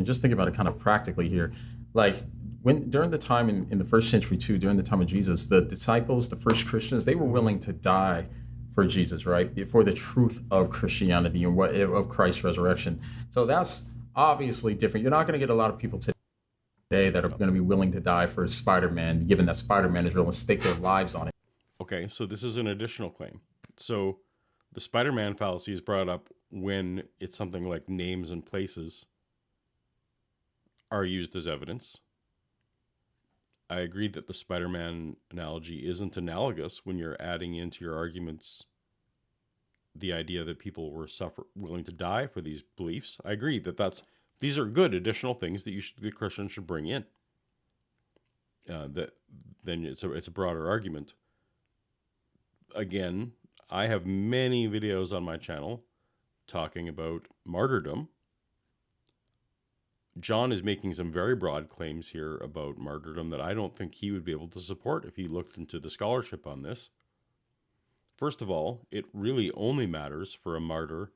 just think about it kind of practically here. Like when during the time in the first century too, during the time of Jesus, the disciples, the first Christians, they were willing to die for Jesus, right? For the truth of Christianity and of Christ's resurrection. So that's obviously different. You're not going to get a lot of people today that are going to be willing to die for Spider-Man, given that Spider-Man is willing to stake their lives on it. Okay, so this is an additional claim. So the Spider-Man fallacy is brought up when it's something like names and places are used as evidence. I agree that the Spider-Man analogy isn't analogous when you're adding into your arguments the idea that people were willing to die for these beliefs. I agree that these are good additional things that the Christian should bring in. Then it's a broader argument. Again, I have many videos on my channel talking about martyrdom. John is making some very broad claims here about martyrdom that I don't think he would be able to support if he looked into the scholarship on this. First of all, it really only matters for a martyr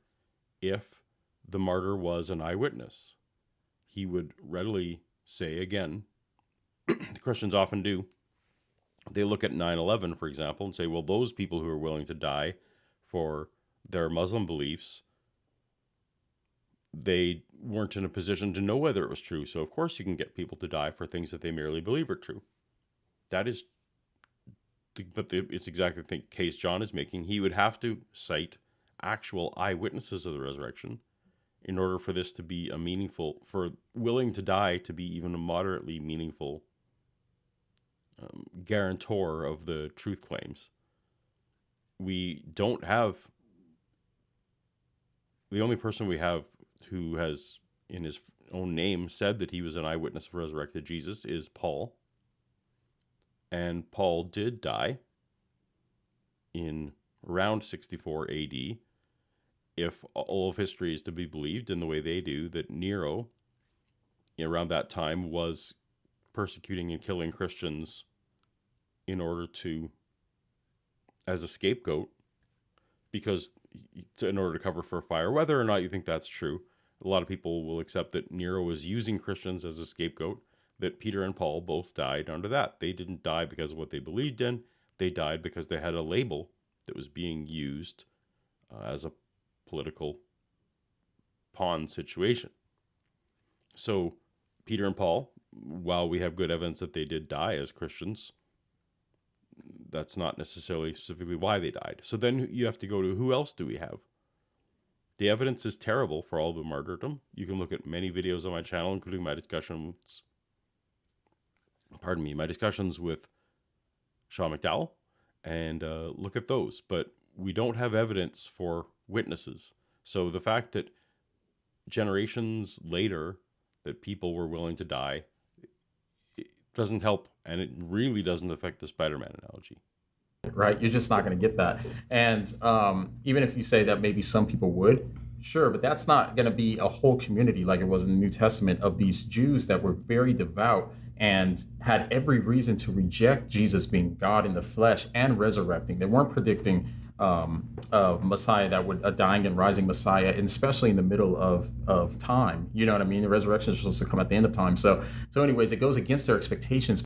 if the martyr was an eyewitness. He would readily say, again, the Christians often do, they look at 9/11, for example, and say, well, those people who are willing to die for their Muslim beliefs, they weren't in a position to know whether it was true. So, of course, you can get people to die for things that they merely believe are true. It's exactly the case John is making. He would have to cite actual eyewitnesses of the resurrection in order for this to be for willing to die to be even a moderately meaningful guarantor of the truth claims. We don't have, the only person we have who has in his own name said that he was an eyewitness of resurrected Jesus is Paul. And Paul did die in around 64 AD. If all of history is to be believed in the way they do, that Nero, around that time, was persecuting and killing Christians in order as a scapegoat, in order to cover for a fire. Whether or not you think that's true, a lot of people will accept that Nero was using Christians as a scapegoat, that Peter and Paul both died under that. They didn't die because of what they believed in. They died because they had a label that was being used as a political pawn situation. So Peter and Paul, while we have good evidence that they did die as Christians, that's not necessarily specifically why they died. So then you have to go to, who else do we have? The evidence is terrible for all the martyrdom. You can look at many videos on my channel, including my discussions with Sean McDowell, and look at those. But we don't have evidence for witnesses. So the fact that generations later that people were willing to die, it doesn't help, and it really doesn't affect the Spider-Man analogy. Right? You're just not going to get that. And even if you say that maybe some people would, sure, but that's not going to be a whole community like it was in the New Testament of these Jews that were very devout and had every reason to reject Jesus being God in the flesh and resurrecting. They weren't predicting a Messiah a dying and rising Messiah, and especially in the middle of time. You know what I mean? The resurrection is supposed to come at the end of time. So anyways, it goes against their expectations.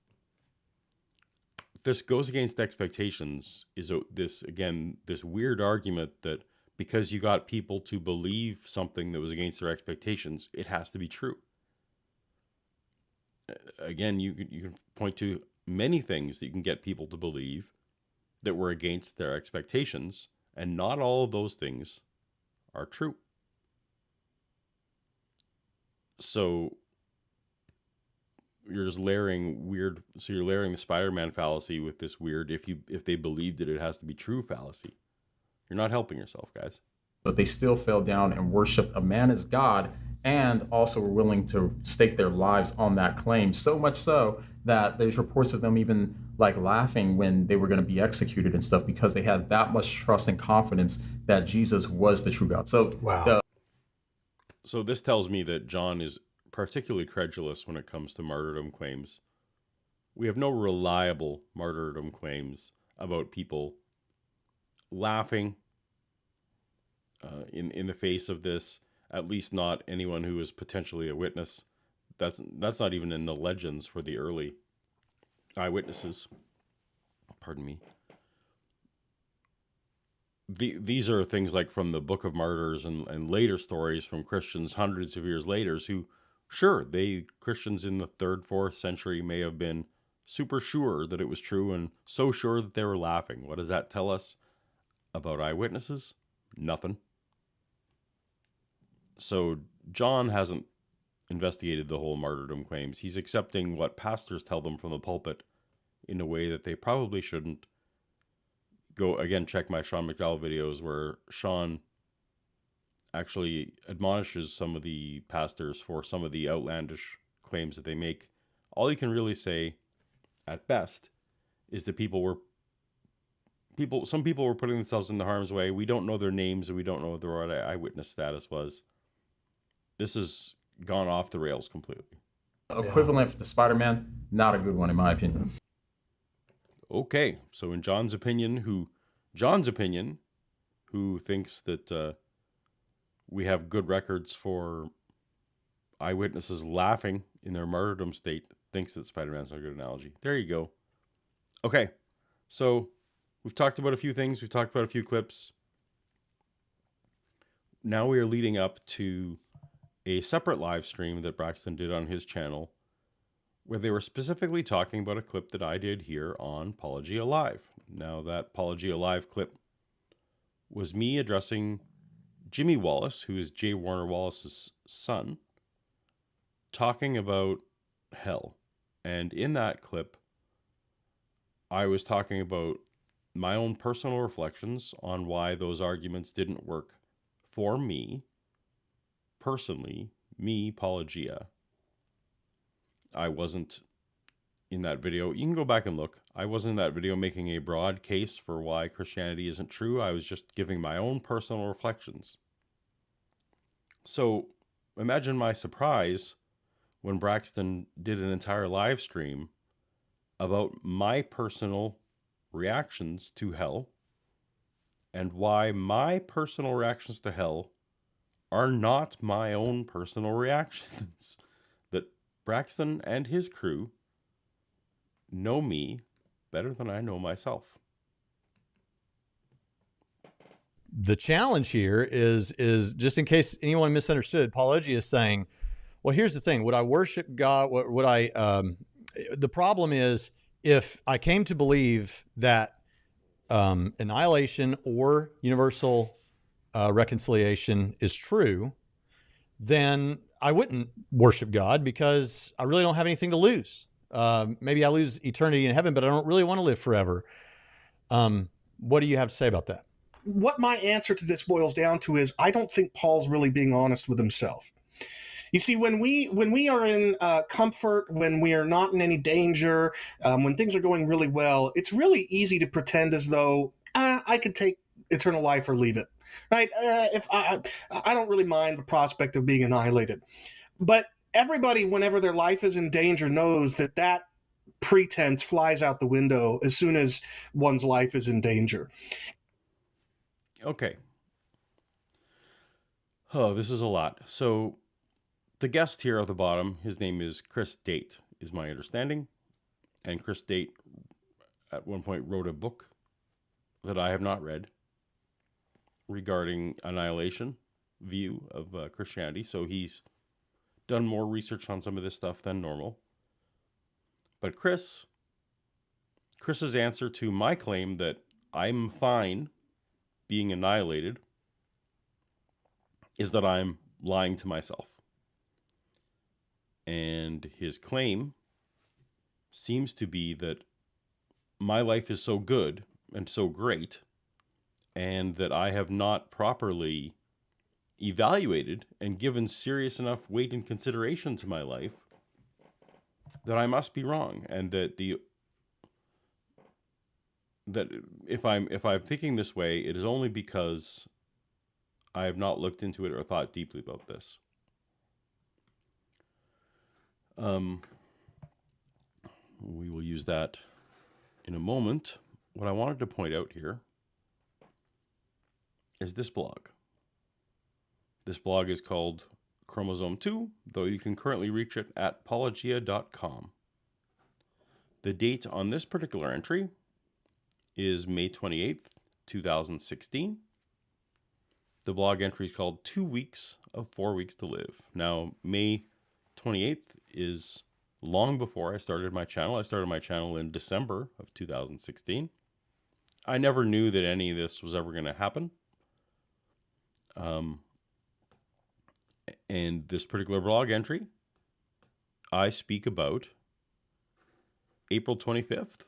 This goes against expectations is this weird argument that because you got people to believe something that was against their expectations, it has to be true. Again, you can point to many things that you can get people to believe that were against their expectations, and not all of those things are true. So you're just layering the Spider-Man fallacy with this weird if they believed it has to be true fallacy. You're not helping yourself, guys. But they still fell down and worshiped a man as God, and also were willing to stake their lives on that claim. So much so that there's reports of them even like laughing when they were going to be executed and stuff, because they had that much trust and confidence that Jesus was the true God. So wow. So this tells me that John is particularly credulous when it comes to martyrdom claims. We have no reliable martyrdom claims about people laughing in the face of this. At least not anyone who is potentially a witness. That's not even in the legends for the early eyewitnesses. Pardon me. These are things like from the Book of Martyrs and later stories from Christians hundreds of years later who, sure, Christians in the 3rd, 4th century may have been super sure that it was true and so sure that they were laughing. What does that tell us about eyewitnesses? Nothing. So John hasn't investigated the whole martyrdom claims. He's accepting what pastors tell them from the pulpit in a way that they probably shouldn't. Go again, check my Sean McDowell videos where Sean actually admonishes some of the pastors for some of the outlandish claims that they make. All you can really say, at best, is that some people were putting themselves in the harm's way. We don't know their names and we don't know what their eyewitness status was. This has gone off the rails completely. Equivalent to Spiderman, not a good one in my opinion. Okay, so in John's opinion, who thinks that we have good records for eyewitnesses laughing in their martyrdom state, thinks that Spider-Man's not a good analogy. There you go. Okay, so we've talked about a few things. We've talked about a few clips. Now we are leading up to a separate live stream that Braxton did on his channel, where they were specifically talking about a clip that I did here on Paulogia Live. Now, that Paulogia Live clip was me addressing Jimmy Wallace, who is J. Warner Wallace's son, talking about hell. And in that clip, I was talking about my own personal reflections on why those arguments didn't work for me, personally, me, Paulogia. I wasn't in that video. You can go back and look. I wasn't in that video making a broad case for why Christianity isn't true. I was just giving my own personal reflections. So imagine my surprise when Braxton did an entire live stream about my personal reactions to hell and why my personal reactions to hell are not my own personal reactions. That Braxton and his crew know me better than I know myself. The challenge here is just in case anyone misunderstood, Paulogia is saying, well, here's the thing. Would I worship God? Would I, the problem is if I came to believe that annihilation or universal reconciliation is true, then I wouldn't worship God because I really don't have anything to lose. Maybe I lose eternity in heaven, but I don't really want to live forever. What do you have to say about that? What my answer to this boils down to is I don't think Paul's really being honest with himself. You see, when we are in comfort, when we are not in any danger, when things are going really well, it's really easy to pretend as though I could take eternal life or leave it. Right? If I don't really mind the prospect of being annihilated. But everybody, whenever their life is in danger, knows that that pretense flies out the window as soon as one's life is in danger. Okay. Oh, this is a lot. So the guest here at the bottom, his name is Chris Date, is my understanding. And Chris Date at one point wrote a book that I have not read regarding annihilation view of Christianity. So he's done more research on some of this stuff than normal. But Chris's answer to my claim that I'm fine being annihilated is that I'm lying to myself. And his claim seems to be that my life is so good and so great, and that I have not properly evaluated and given serious enough weight and consideration to my life, that I must be wrong, and that if I'm thinking this way, it is only because I have not looked into it or thought deeply about this. We will use that in a moment what I wanted to point out here is this blog. This blog is called Chromosome 2, though you can currently reach it at paulogia.com. The date on this particular entry is May 28th, 2016. The blog entry is called 2 Weeks of 4 Weeks to Live. Now, May 28th is long before I started my channel. I started my channel in December of 2016. I never knew that any of this was ever going to happen. And this particular blog entry, I speak about April 25th.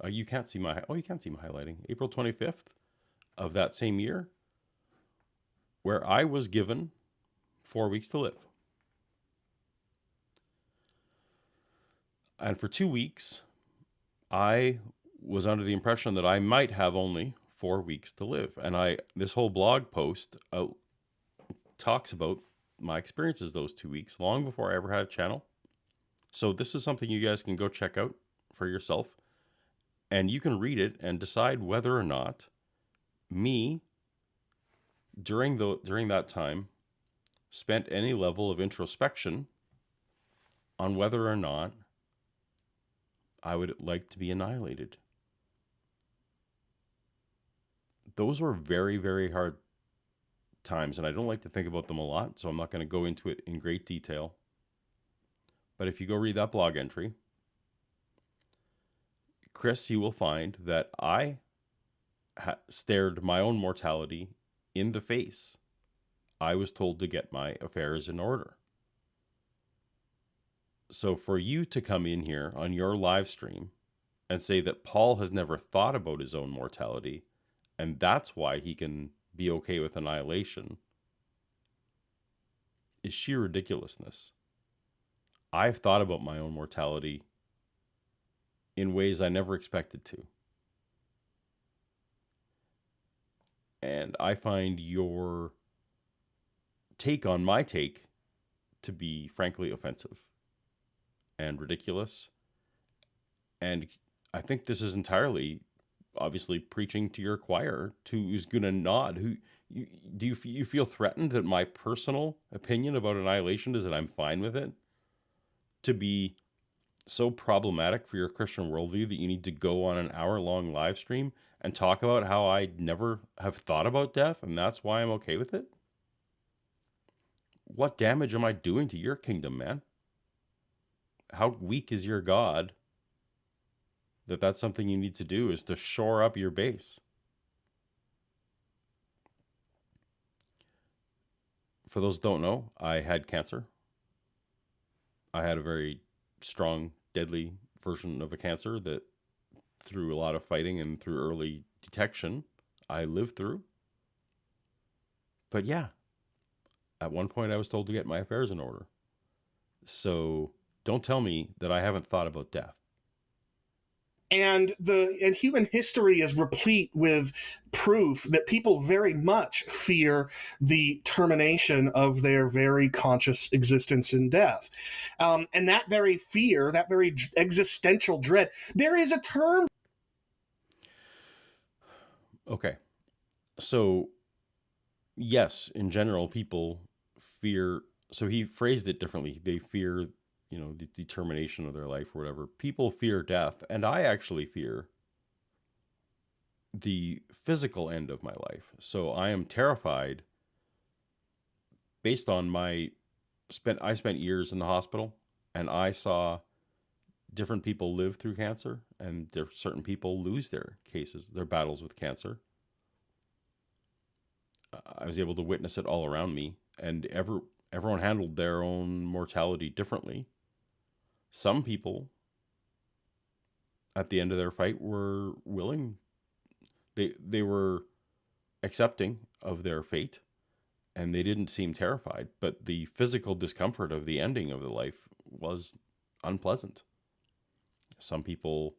You can't see my, you can see my highlighting. April 25th of that same year, where I was given 4 weeks to live. And for 2 weeks, I was under the impression that I might have only 4 weeks to live. And this whole blog post talks about my experiences those 2 weeks, long before I ever had a channel. So this is something you guys can go check out for yourself. And you can read it and decide whether or not me, during that time, spent any level of introspection on whether or not I would like to be annihilated. Those were very, very hard times, and I don't like to think about them a lot, so I'm not going to go into it in great detail. But if you go read that blog entry, Chris, you will find that I stared my own mortality in the face. I was told to get my affairs in order. So for you to come in here on your live stream and say that Paul has never thought about his own mortality, and that's why he can be okay with annihilation, is sheer ridiculousness. I've thought about my own mortality in ways I never expected to. And I find your take on my take to be frankly offensive and ridiculous. And I think this is entirely, obviously, preaching to your choir, to who's going to nod. Do you feel threatened that my personal opinion about annihilation is that I'm fine with it? To be so problematic for your Christian worldview that you need to go on an hour-long live stream and talk about how I never have thought about death, and that's why I'm okay with it? What damage am I doing to your kingdom, man? How weak is your God that that's something you need to do, is to shore up your base? For those who don't know, I had cancer. I had a very strong, deadly version of a cancer that, through a lot of fighting and through early detection, I lived through. But yeah, at one point I was told to get my affairs in order. So don't tell me that I haven't thought about death. And human history is replete with proof that people very much fear the termination of their very conscious existence in death. And that very fear, that very existential dread, there is a term. Okay. So, yes, in general, people fear. So he phrased it differently. They fear, the determination of their life or whatever. People fear death, and I actually fear the physical end of my life. So I am terrified based on I spent years in the hospital, and I saw different people live through cancer, and certain people lose their battles with cancer. I was able to witness it all around me, and everyone handled their own mortality differently. Some people, at the end of their fight, were willing. They were accepting of their fate, and they didn't seem terrified. But the physical discomfort of the ending of the life was unpleasant. Some people,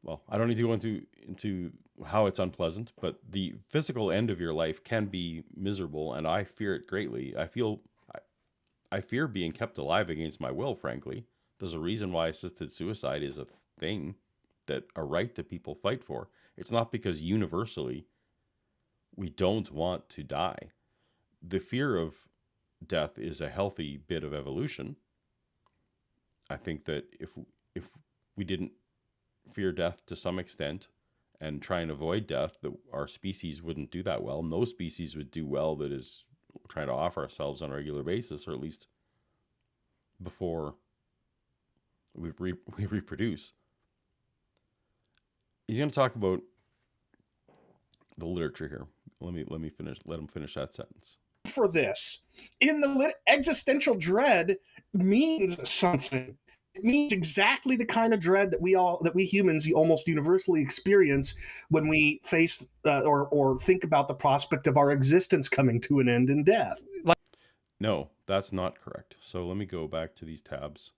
well, I don't need to go into how it's unpleasant, but the physical end of your life can be miserable, and I fear it greatly. I fear being kept alive against my will, frankly. There's a reason why assisted suicide is a thing. a right that people fight for. It's not because universally we don't want to die. The fear of death is a healthy bit of evolution. I think that if we didn't fear death to some extent and try and avoid death, that our species wouldn't do that well. No species would do well that is trying to offer ourselves on a regular basis, or at least before we reproduce. He's going to talk about the literature here. Let him finish that sentence. For this, in the existential dread means something. It means exactly the kind of dread that we humans almost universally experience when we face or think about the prospect of our existence coming to an end in death. No, that's not correct. So let me go back to these tabs.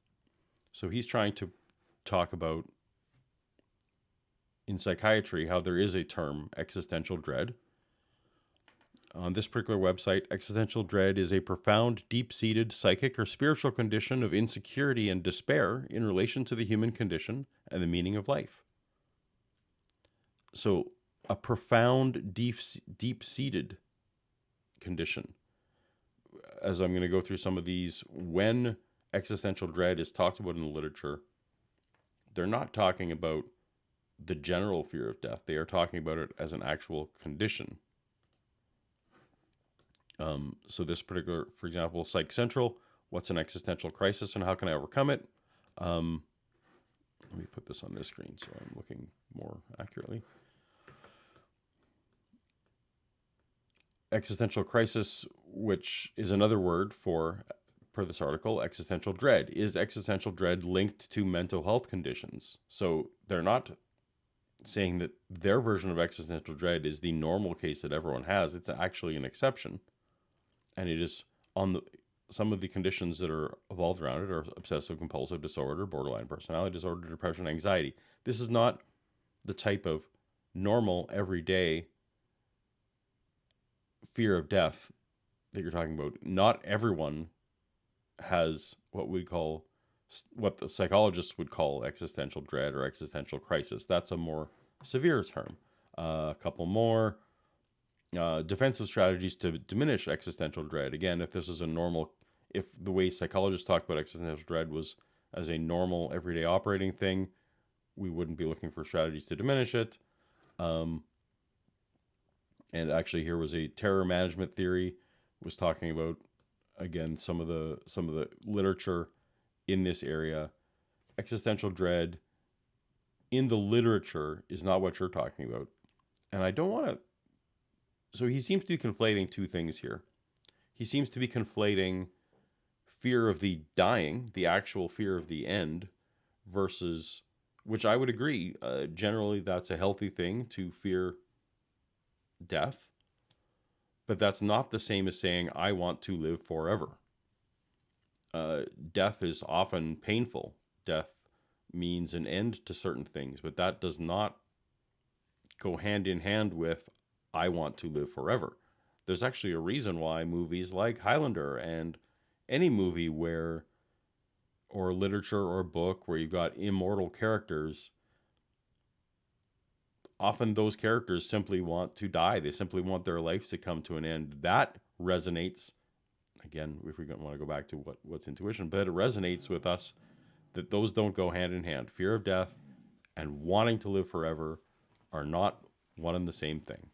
So he's trying to talk about, in psychiatry, how there is a term, existential dread. On this particular website, existential dread is a profound, deep-seated psychic or spiritual condition of insecurity and despair in relation to the human condition and the meaning of life. So, a profound, deep-seated condition. As I'm going to go through some of these, when existential dread is talked about in the literature, they're not talking about the general fear of death. They are talking about it as an actual condition. So this particular, for example, Psych Central, what's an existential crisis and how can I overcome it? Let me put this on this screen so I'm looking more accurately. Existential crisis, which is another word for, per this article, existential dread. Is existential dread linked to mental health conditions? So they're not saying that their version of existential dread is the normal case that everyone has. It's actually an exception. And it is on some of the conditions that are evolved around it are obsessive compulsive disorder, borderline personality disorder, depression, anxiety. This is not the type of normal, everyday fear of death that you're talking about. Not everyone has what the psychologists would call existential dread or existential crisis. That's a more severe term. A couple more. Defensive strategies to diminish existential dread. Again, if the way psychologists talk about existential dread was as a normal everyday operating thing, we wouldn't be looking for strategies to diminish it. And actually, here was a terror management theory, was talking about, again, some of the literature in this area. Existential dread in the literature is not what you're talking about. And I don't want to. So he seems to be conflating two things here. He seems to be conflating fear of the dying, the actual fear of the end, versus, which I would agree, generally that's a healthy thing to fear death, but that's not the same as saying, I want to live forever. Death is often painful. Death means an end to certain things, but that does not go hand in hand with, I want to live forever. There's actually a reason why movies like Highlander and any movie or literature or book where you've got immortal characters, often those characters simply want to die. They simply want their life to come to an end. That resonates, again, if we want to go back to what's intuition, but it resonates with us that those don't go hand in hand. Fear of death and wanting to live forever are not one and the same thing.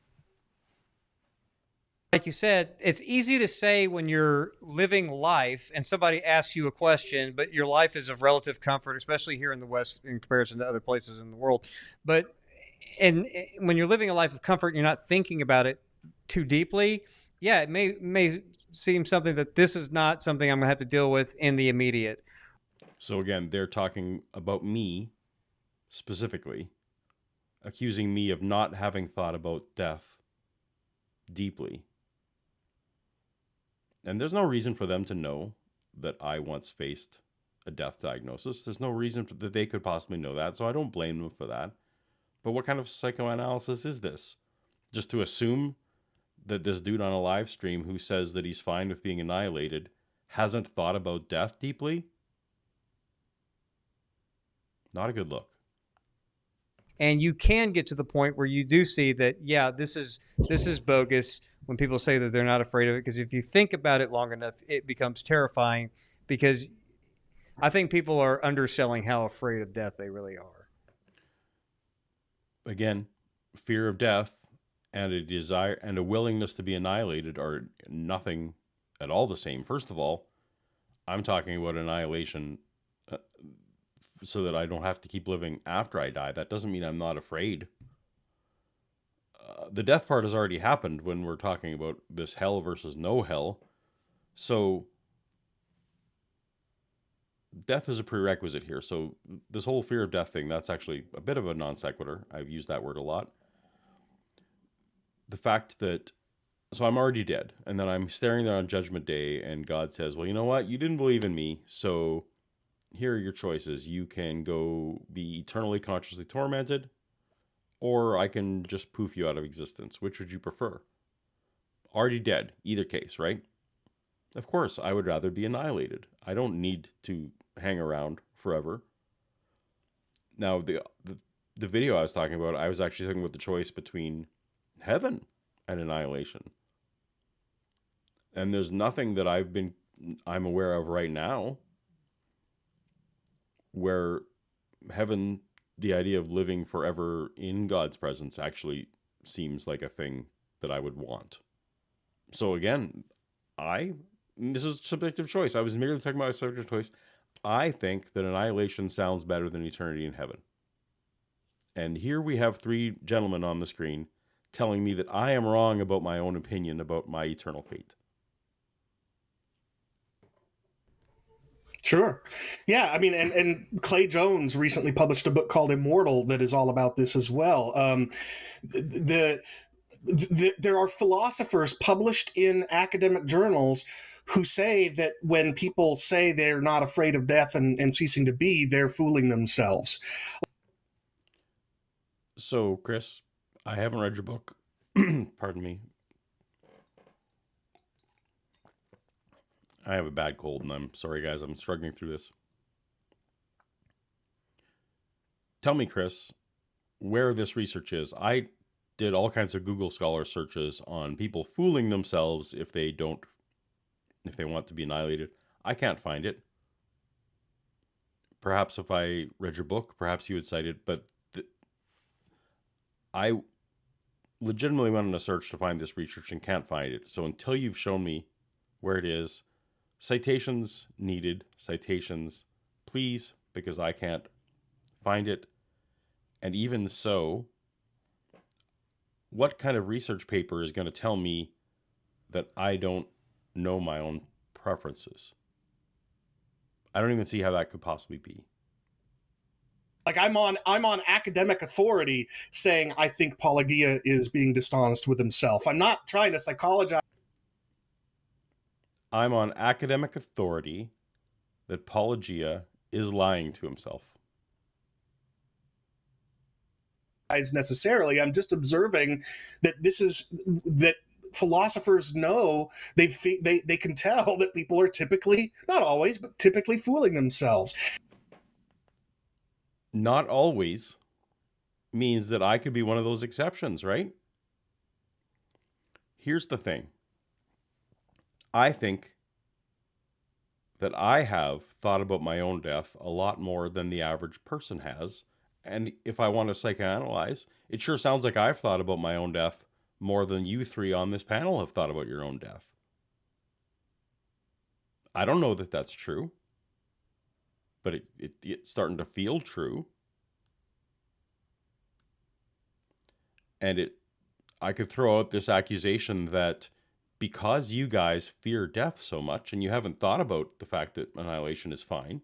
Like you said, it's easy to say when you're living life and somebody asks you a question, but your life is of relative comfort, especially here in the West in comparison to other places in the world. But when you're living a life of comfort and you're not thinking about it too deeply, yeah, it may seem something that this is not something I'm going to have to deal with in the immediate. So again, they're talking about me specifically, accusing me of not having thought about death deeply. And there's no reason for them to know that I once faced a death diagnosis. There's no reason that they could possibly know that, so I don't blame them for that. But what kind of psychoanalysis is this? Just to assume that this dude on a live stream who says that he's fine with being annihilated hasn't thought about death deeply? Not a good look. And you can get to the point where you do see that, yeah, this is bogus when people say that they're not afraid of it, because if you think about it long enough, it becomes terrifying, because I think people are underselling how afraid of death they really are. Again, fear of death and a desire and a willingness to be annihilated are nothing at all the same. First of all, I'm talking about annihilation so that I don't have to keep living after I die. That doesn't mean I'm not afraid. The death part has already happened when we're talking about this hell versus no hell. So death is a prerequisite here. So this whole fear of death thing, that's actually a bit of a non sequitur. I've used that word a lot. The fact that, so I'm already dead, and then I'm staring there on Judgment Day, and God says, well, you know what? You didn't believe in me, so here are your choices. You can go be eternally consciously tormented, or I can just poof you out of existence. Which would you prefer? Already dead, either case, right? Of course, I would rather be annihilated. I don't need to hang around forever. Now, the video I was talking about, I was actually talking about the choice between heaven and annihilation. And there's nothing that I'm aware of right now where heaven, the idea of living forever in God's presence, actually seems like a thing that I would want. So again, this is subjective choice. I was merely talking about a subjective choice. I think that annihilation sounds better than eternity in heaven. And here we have three gentlemen on the screen telling me that I am wrong about my own opinion about my eternal fate. Sure. Yeah, I mean, and Clay Jones recently published a book called Immortal that is all about this as well. There are philosophers published in academic journals who say that when people say they're not afraid of death and ceasing to be, they're fooling themselves. So, Chris, I haven't read your book. Pardon me. I have a bad cold, and I'm sorry, guys. I'm struggling through this. Tell me, Chris, where this research is. I did all kinds of Google Scholar searches on people fooling themselves if they want to be annihilated. I can't find it. Perhaps if I read your book, perhaps you would cite it, but I legitimately went on a search to find this research and can't find it. So until you've shown me where it is, citations needed, citations please, because I can't find it. And even so, what kind of research paper is going to tell me that I don't know my own preferences? I don't even see how that could possibly be. Like I'm on academic authority saying I think Paulogia is being dishonest with himself. I'm not trying to psychologize. I'm on academic authority that Paulogia is lying to himself. Necessarily, I'm just observing that philosophers know they can tell that people are typically, not always, but typically fooling themselves. Not always means that I could be one of those exceptions, right? Here's the thing. I think that I have thought about my own death a lot more than the average person has. And if I want to psychoanalyze, it sure sounds like I've thought about my own death more than you three on this panel have thought about your own death. I don't know that that's true, but it's starting to feel true. And I could throw out this accusation that because you guys fear death so much and you haven't thought about the fact that annihilation is fine,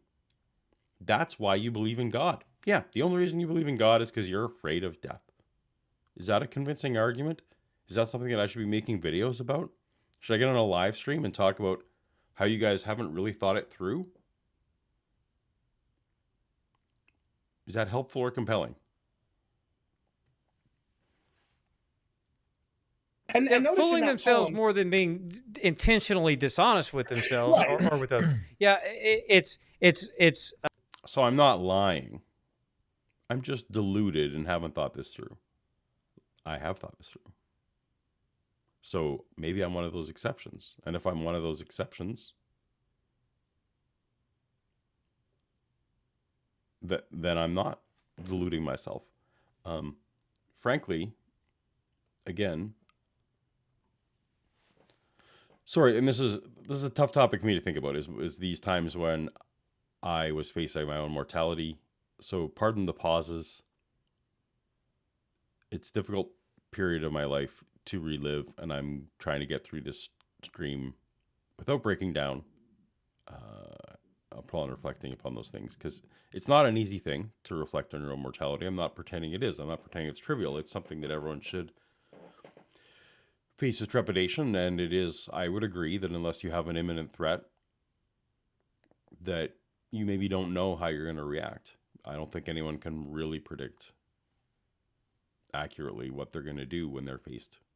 that's why you believe in God. Yeah, the only reason you believe in God is because you're afraid of death. Is that a convincing argument? Is that something that I should be making videos about? Should I get on a live stream and talk about how you guys haven't really thought it through? Is that helpful or compelling? And fooling themselves more than being intentionally dishonest with themselves or with others. Yeah, it's. So I'm not lying. I'm just deluded and haven't thought this through. I have thought this through. So maybe I'm one of those exceptions. And if I'm one of those exceptions, then I'm not deluding myself. Frankly, again, sorry, and this is a tough topic for me to think about, is these times when I was facing my own mortality. So pardon the pauses. It's a difficult period of my life to relive, and I'm trying to get through this stream without breaking down, upon reflecting upon those things, because it's not an easy thing to reflect on your own mortality. I'm not pretending it is. I'm not pretending it's trivial. It's something that everyone should face with trepidation, and it is, I would agree, that unless you have an imminent threat, that you maybe don't know how you're going to react. I don't think anyone can really predict accurately what they're going to do when they're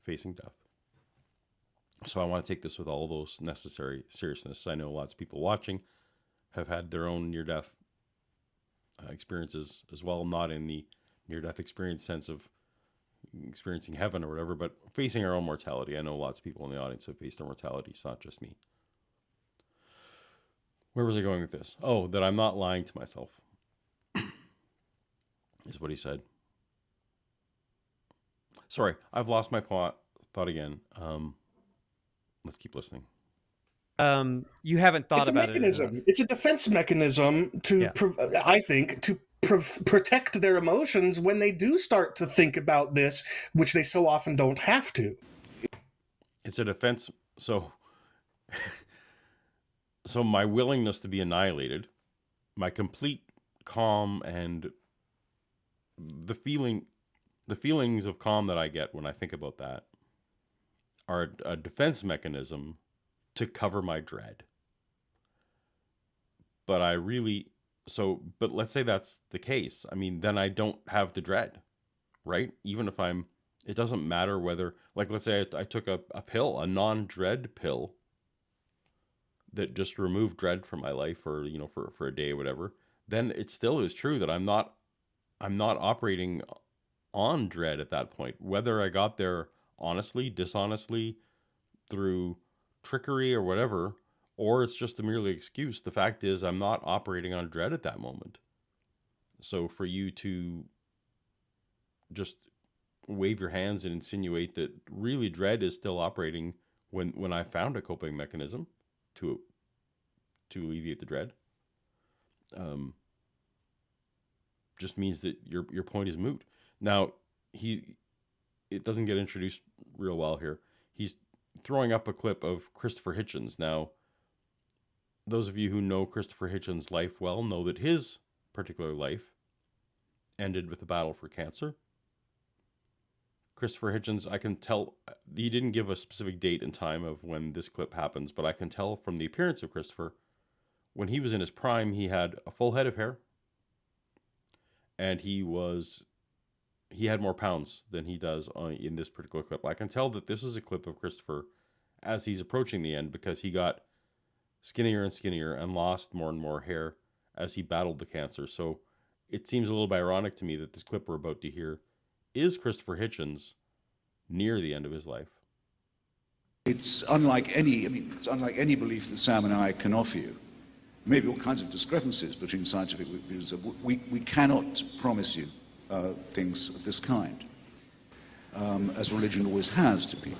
facing death. So I want to take this with all those necessary seriousness. I know lots of people watching have had their own near-death experiences as well, not in the near-death experience sense of experiencing heaven or whatever, but facing our own mortality. I know lots of people in the audience have faced their mortality. It's not just me. Where was I going with this? Oh, that I'm not lying to myself, is what he said. Sorry, I've lost my thought again. Let's keep listening. You haven't thought It's a about mechanism. it. It's a defense mechanism to, I think, to protect their emotions when they do start to think about this, which they so often don't have to. It's a defense. So my willingness to be annihilated, my complete calm, and the feelings of calm that I get when I think about that are a defense mechanism to cover my dread. But but let's say that's the case. I mean, then I don't have the dread, right? Even if it doesn't matter whether, like, let's say I took a pill, a non-dread pill that just removed dread from my life, or, for a day or whatever, then it still is true that I'm not operating on dread at that point. Whether I got there honestly, dishonestly, through trickery or whatever, or it's just a merely excuse, the fact is I'm not operating on dread at that moment. So for you to just wave your hands and insinuate that really dread is still operating when I found a coping mechanism to alleviate the dread, just means that your point is moot. Now, it doesn't get introduced real well here. He's throwing up a clip of Christopher Hitchens. Now, those of you who know Christopher Hitchens' life well know that his particular life ended with a battle for cancer. Christopher Hitchens, I can tell, he didn't give a specific date and time of when this clip happens, but I can tell from the appearance of Christopher, when he was in his prime, he had a full head of hair, and he had more pounds than he does in this particular clip. I can tell that this is a clip of Christopher as he's approaching the end, because he got skinnier and skinnier and lost more and more hair as he battled the cancer. So it seems a little bit ironic to me that this clip we're about to hear is Christopher Hitchens near the end of his life. It's unlike any belief that Sam and I can offer you. Maybe all kinds of discrepancies between scientific views. We cannot promise you things of this kind, as religion always has to people.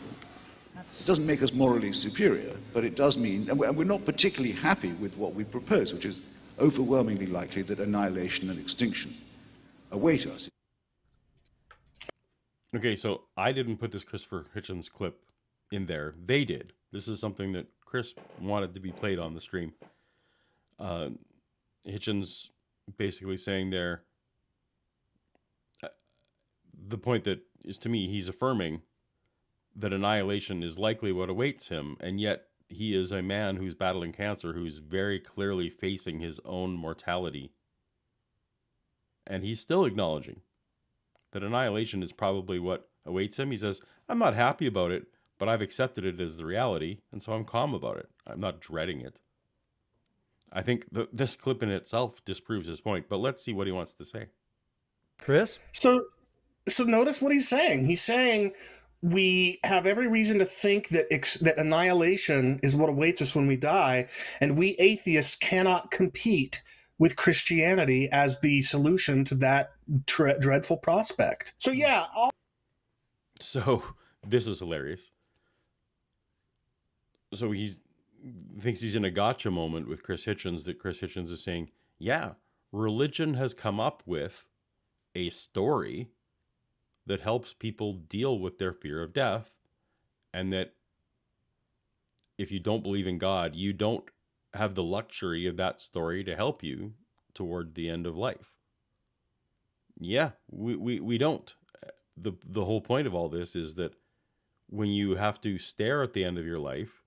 It doesn't make us morally superior, but it does mean, and we're not particularly happy with what we propose, which is overwhelmingly likely that annihilation and extinction await us. Okay, so I didn't put this Christopher Hitchens clip in there. They did. This is something that Chris wanted to be played on the stream. Hitchens basically saying there, the point that is, to me, he's affirming that annihilation is likely what awaits him, and yet he is a man who's battling cancer, who's very clearly facing his own mortality. And he's still acknowledging that annihilation is probably what awaits him. He says, I'm not happy about it, but I've accepted it as the reality, and so I'm calm about it. I'm not dreading it. I think this clip in itself disproves his point, but let's see what he wants to say. Chris? So notice what he's saying. He's saying we have every reason to think that that annihilation is what awaits us when we die, and we atheists cannot compete with Christianity as the solution to that dreadful prospect. So yeah, So this is hilarious. So he thinks he's in a gotcha moment with Chris Hitchens, that Chris Hitchens is saying, yeah, religion has come up with a story that helps people deal with their fear of death, and that if you don't believe in God, you don't have the luxury of that story to help you toward the end of life. Yeah, we don't. The whole point of all this is that when you have to stare at the end of your life,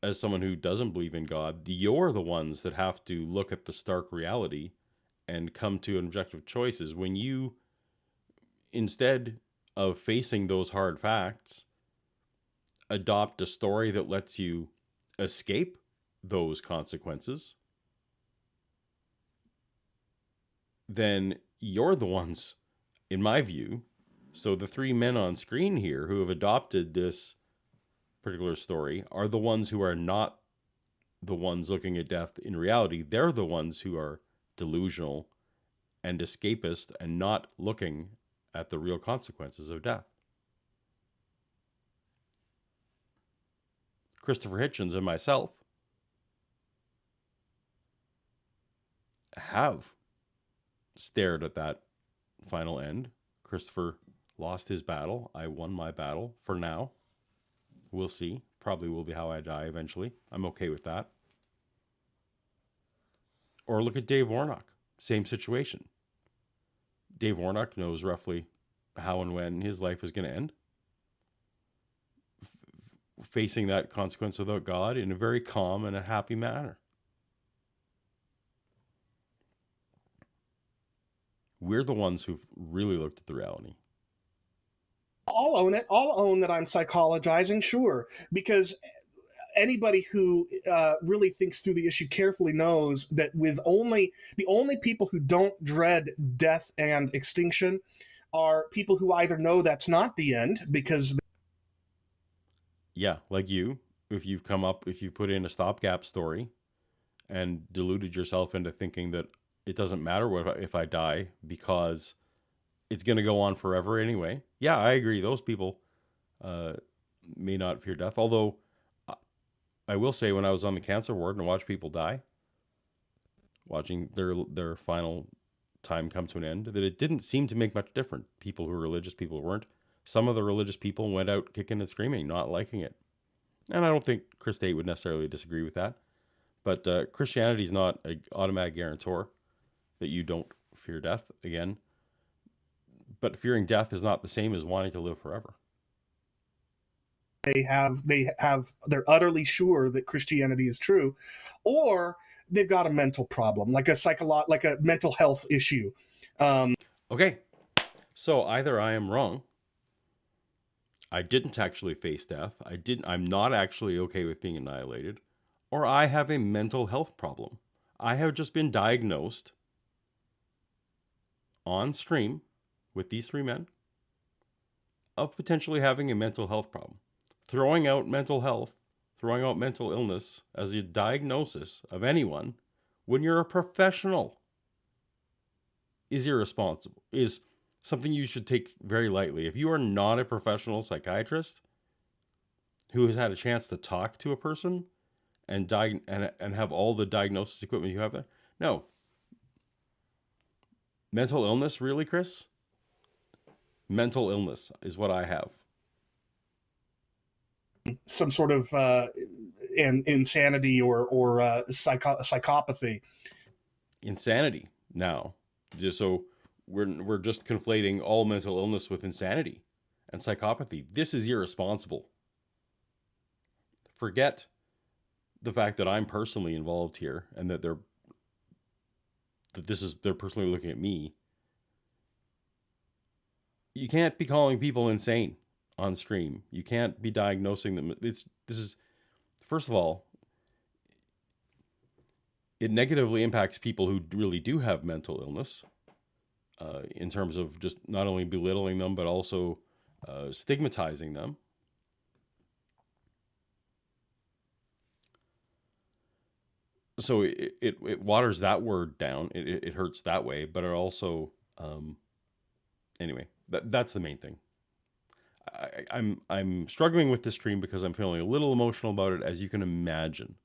as someone who doesn't believe in God, you're the ones that have to look at the stark reality and come to objective choices. When you, instead of facing those hard facts, adopt a story that lets you escape those consequences, then you're the ones, in my view. So the three men on screen here who have adopted this particular story are the ones who are not the ones looking at death in reality. They're the ones who are delusional and escapist and not looking at the real consequences of death. Christopher Hitchens and myself have stared at that final end. Christopher lost his battle. I won my battle for now. We'll see. Probably will be how I die eventually. I'm okay with that. Or look at Dave Warnock. Same situation. Dave Warnock knows roughly how and when his life is going to end. Facing that consequence without God in a very calm and a happy manner. We're the ones who've really looked at the reality. I'll own it. I'll own that I'm psychologizing, sure, because anybody who really thinks through the issue carefully knows that the only people who don't dread death and extinction are people who either know that's not the end because Yeah, like you, if you put in a stopgap story and deluded yourself into thinking that it doesn't matter if I die because it's going to go on forever anyway. Yeah, I agree. Those people may not fear death. Although I will say, when I was on the cancer ward and watched people die, watching their final time come to an end, that it didn't seem to make much difference. People who were religious, people who weren't. Some of the religious people went out kicking and screaming, not liking it. And I don't think Chris Tate would necessarily disagree with that. But Christianity is not an automatic guarantor that you don't fear death again. But fearing death is not the same as wanting to live forever. they're utterly sure that Christianity is true, or they've got a mental problem, like a mental health issue. Okay, so either I am wrong, I didn't actually face death, I'm not actually okay with being annihilated, or I have a mental health problem. I have just been diagnosed on stream with these three men of potentially having a mental health problem. Throwing out mental illness as a diagnosis of anyone when you're a professional is irresponsible, is something you should take very lightly. If you are not a professional psychiatrist who has had a chance to talk to a person and have all the diagnosis equipment you have there, no. Mental illness, really, Chris? Mental illness is what I have. Some sort of insanity or psychopathy. Insanity now. So we're just conflating all mental illness with insanity and psychopathy. This is irresponsible. Forget the fact that I'm personally involved here and that they're personally looking at me. You can't be calling people insane on stream. You can't be diagnosing them. First of all, it negatively impacts people who really do have mental illness, in terms of just not only belittling them, but also stigmatizing them. So it waters that word down. It hurts that way, but it also, anyway, that's the main thing. I'm struggling with this stream because I'm feeling a little emotional about it, as you can imagine.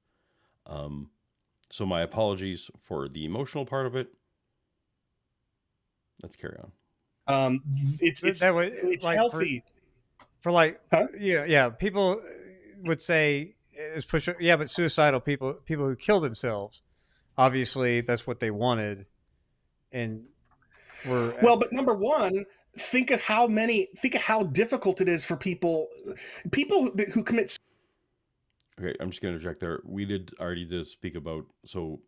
So my apologies for the emotional part of it. Let's carry on. It's That way, it's like, healthy. For like, Huh? yeah, people would say, but suicidal people who kill themselves, obviously that's what they wanted, and were Well, but number one, think of how difficult it is for people who commit. Okay, I'm just going to interject there. We did already speak about, so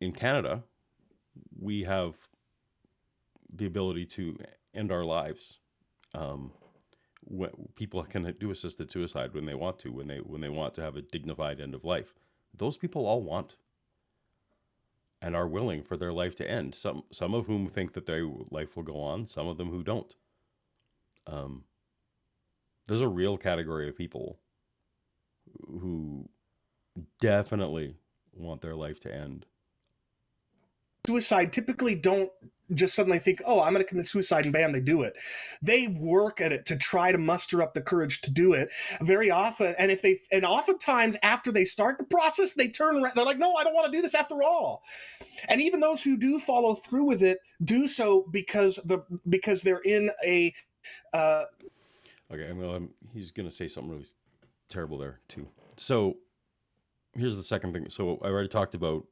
in Canada, we have the ability to end our lives. People can do assisted suicide when they want to, when they want to have a dignified end of life. Those people all want and are willing for their life to end. Some of whom think that their life will go on, some of them who don't. There's a real category of people who definitely want their life to end. Suicide typically don't just suddenly think, oh, I'm going to commit suicide, and bam, they do it. They work at it to try to muster up the courage to do it very often. And oftentimes after they start the process, they turn around. They're like, no, I don't want to do this after all. And even those who do follow through with it do so because they're in a. Okay, he's going to say something really terrible there too. So here's the second thing. So I already talked about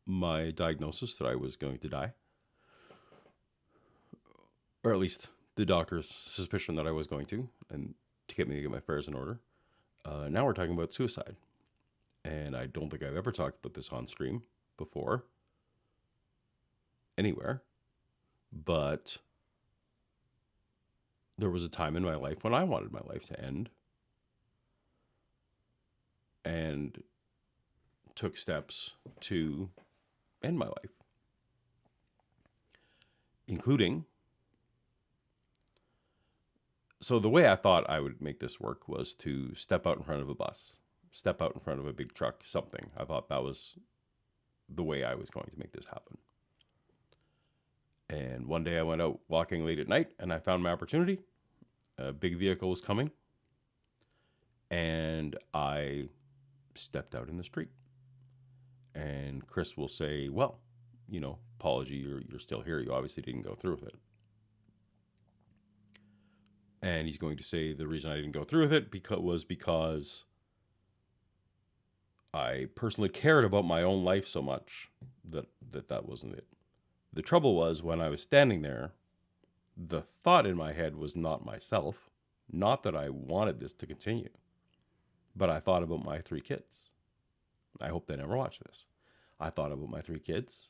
my diagnosis that I was going to die, or at least the doctor's suspicion that I was going to, and to get me to get my affairs in order. Now we're talking about suicide, and I don't think I've ever talked about this on stream before, anywhere, but there was a time in my life when I wanted my life to end, and took steps to end my life, including, so the way I thought I would make this work was to step out in front of a bus, step out in front of a big truck, something. I thought that was the way I was going to make this happen. And one day I went out walking late at night, and I found my opportunity. A big vehicle was coming, and I stepped out in the street. And Chris will say, well, apology, you're still here. You obviously didn't go through with it. And he's going to say the reason I didn't go through with it was because I personally cared about my own life so much that wasn't it. The trouble was, when I was standing there, the thought in my head was not myself, not that I wanted this to continue, but I thought about my 3 kids. I hope they never watch this. I thought about my 3 kids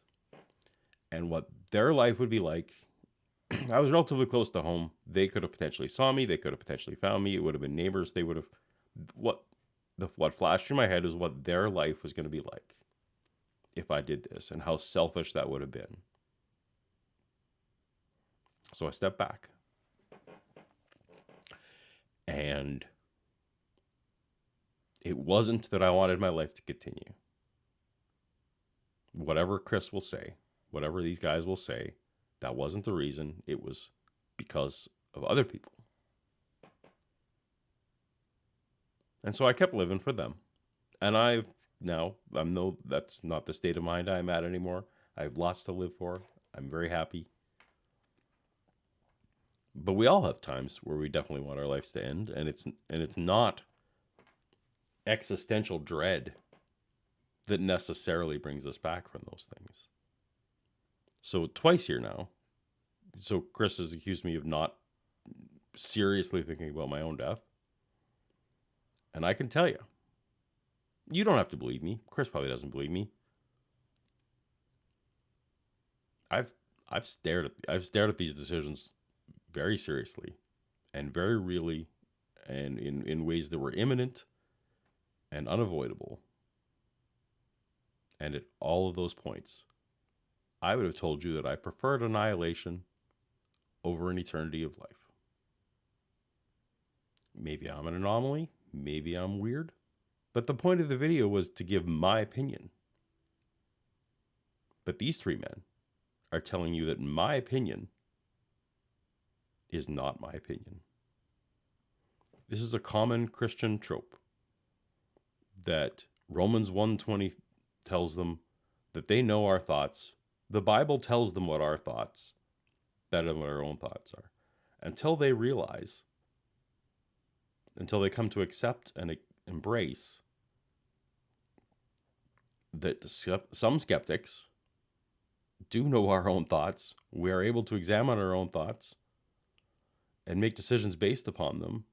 and what their life would be like. I was relatively close to home. They could have potentially saw me. They could have potentially found me. It would have been neighbors. They would have, what flashed through my head is what their life was going to be like if I did this, and how selfish that would have been. So I stepped back, and it wasn't that I wanted my life to continue. Whatever Chris will say, whatever these guys will say, that wasn't the reason. It was because of other people. And so I kept living for them. And that's not the state of mind I'm at anymore. I have lots to live for. I'm very happy. But we all have times where we definitely want our lives to end, and it's not existential dread that necessarily brings us back from those things. So twice here now. So Chris has accused me of not seriously thinking about my own death. And I can tell you, you don't have to believe me. Chris probably doesn't believe me. I've stared at these decisions very seriously and very really, and in ways that were imminent and unavoidable And at all of those points, I would have told you that I preferred annihilation over an eternity of life. Maybe I'm an anomaly. Maybe I'm weird. But the point of the video was to give my opinion. But these three men are telling you that my opinion is not my opinion. This is a common Christian trope that Romans 1:20 tells them that they know our thoughts. The Bible tells them what our thoughts, better than what our own thoughts are. Until they realize, until they come to accept and embrace that some skeptics do know our own thoughts, we are able to examine our own thoughts and make decisions based upon them,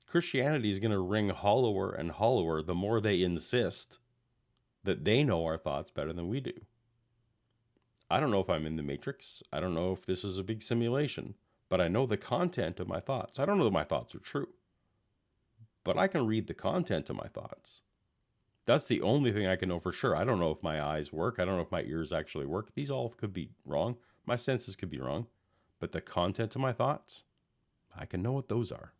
Christianity is going to ring hollower and hollower the more they insist that they know our thoughts better than we do. I don't know if I'm in the Matrix. I don't know if this is a big simulation, but I know the content of my thoughts. I don't know that my thoughts are true, but I can read the content of my thoughts. That's the only thing I can know for sure. I don't know if my eyes work. I don't know if my ears actually work. These all could be wrong. My senses could be wrong, but the content of my thoughts, I can know what those are.